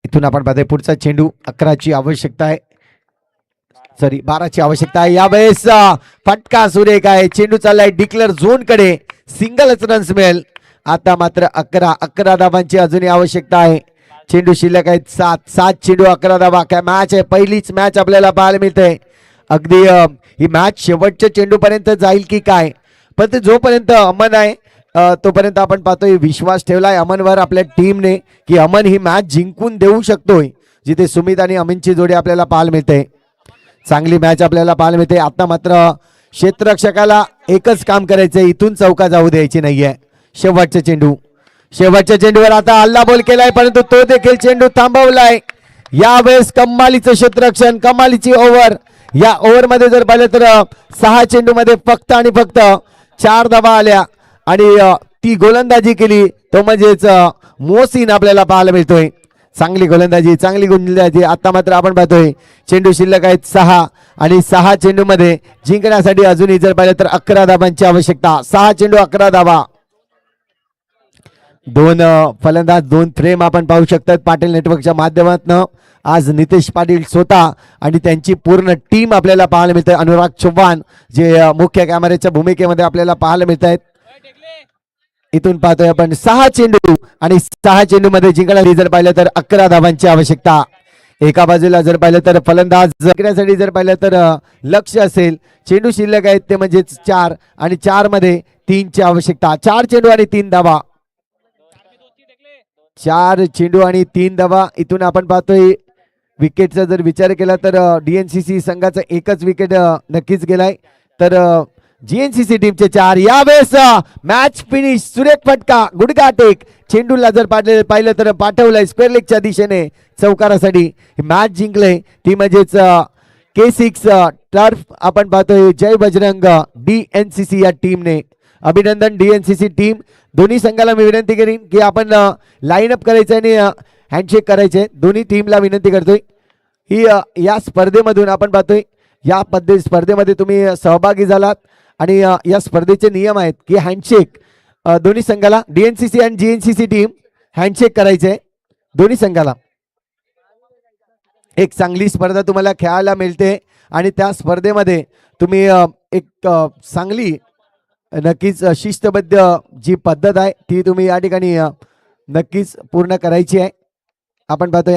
Speaker 1: इथून आपण पाहतोय पुढचा चेंडू 11ची आवश्यकता आहे, 12ची आवश्यकता आहे. यावेळेस फटका सुरेख आहे, चेंडू चाललाय डिक्लेअर झोन कडे, सिंगलच रन्स मिळेल. आता मात्र 11 धावांची अजूनही आवश्यकता आहे. चेंडू शिल्लक आहेत 7 चेंडू 11 धावा. काय मॅच आहे, पहिलीच मॅच आपल्याला पाहायला मिळते. अगदी ही मॅच शेवटच्या चेंडूपर्यंत जाईल की काय, पण जोपर्यंत अमन आहे तोपर्यंत आपण पाहतोय विश्वास ठेवलाय अमनवर आपल्या टीमने की अमन ही मॅच जिंकून देऊ शकतोय, जिथे सुमित आणि अमिनची जोडी आपल्याला पाहायला मिळते. चांगली मॅच आपल्याला पाहायला मिळते. आता मात्र क्षेत्ररक्षकाला एकच काम करायचंय, इथून चौका जाऊ द्यायची नाहीये. शेवटच्या चेंडूवर आता हल्ला बोल केलाय, परंतु तो देखील चेंडू थांबवलाय. यावेळेस कमालीचं क्षेत्ररक्षण, कमालीची ओव्हर. या ओव्हर मध्ये जर पाहिलं तर 6 चेंडू मध्ये फक्त आणि फक्त 4 धावा आल्या आणि ती गोलंदाजी केली तो म्हणजेच मोहसिन आपल्याला पाहायला मिळतोय. चांगली गोलंदाजी. आता मात्र आपण पाहतोय चेंडू शिल्लक आहेत 6 आणि 6 चेंडू मध्ये जिंकण्यासाठी अजूनही जर पाहिलं तर 11 धावांची आवश्यकता. 6 चेंडू 11 धावा. 2 फलंदाज 2 फ्रेम आपण पाहू शकतात पाटील नेटवर्कच्या माध्यमातून. आज नितेश पाटील स्वतः आणि त्यांची पूर्ण टीम आपल्याला पाहायला मिळते. अनुराग चव्हाण जे मुख्य कॅमेऱ्याच्या भूमिकेमध्ये आपल्याला पाहायला मिळत आहेत. इथून पाहतोय आपण 6 चेंडू आणि 6 चेंडू मध्ये जिंकण्यासाठी जर पाहिलं तर 11 धावांची आवश्यकता. एका बाजूला जर पाहिलं तर फलंदाज जिंकण्यासाठी जर पाहिलं तर लक्ष असेल. चेंडू शिल्लक आहेत ते म्हणजे 4 आणि 4 मध्ये 3 ची आवश्यकता. 4 चेंडू आणि 3 धावा. 4 चेंडू आणि 3 धावा. इथून आपण पाहतोय विकेटचा जर विचार केला तर DNCC संघाचा एकच विकेट नक्कीच गेलाय. तर GNCC टीमचे 4. यावेळेस मॅच फिनिश. सुरेख फटका, गुडघा टेक. चेंडूला जर पाहिलं तर पाठवलंय स्क्वेअर लेगच्या दिशेने चौकारासाठी. मॅच जिंकले ती म्हणजेच K6 टर्फ आपण पाहतोय जय बजरंग DNCC या टीमने. अभिनंदन DNCC टीम. दोन्ही संघाला मी विनंती करीन की आपण लाईनअप करायचं आणि हँडशेक करायचे. दोन्ही टीमला विनंती करतोय. ही या स्पर्धेमधून आपण पाहतोय या स्पर्धेमध्ये तुम्ही सहभागी झालात आणि या स्पर्धेचे नियम आहेत की हँडशेक दोन्ही संघाला DNCC आणि GNCC टीम हँडशेक करायचे दोन्ही संघाला. एक चांगली स्पर्धा तुम्हाला खेळायला मिळते आणि त्या स्पर्धेमध्ये तुम्ही एक चांगली नक्कीच शिस्तबद्ध जी पद्धत आहे ती तुम्ही या ठिकाणी नक्कीच पूर्ण करायची आहे. आपण पाहतोय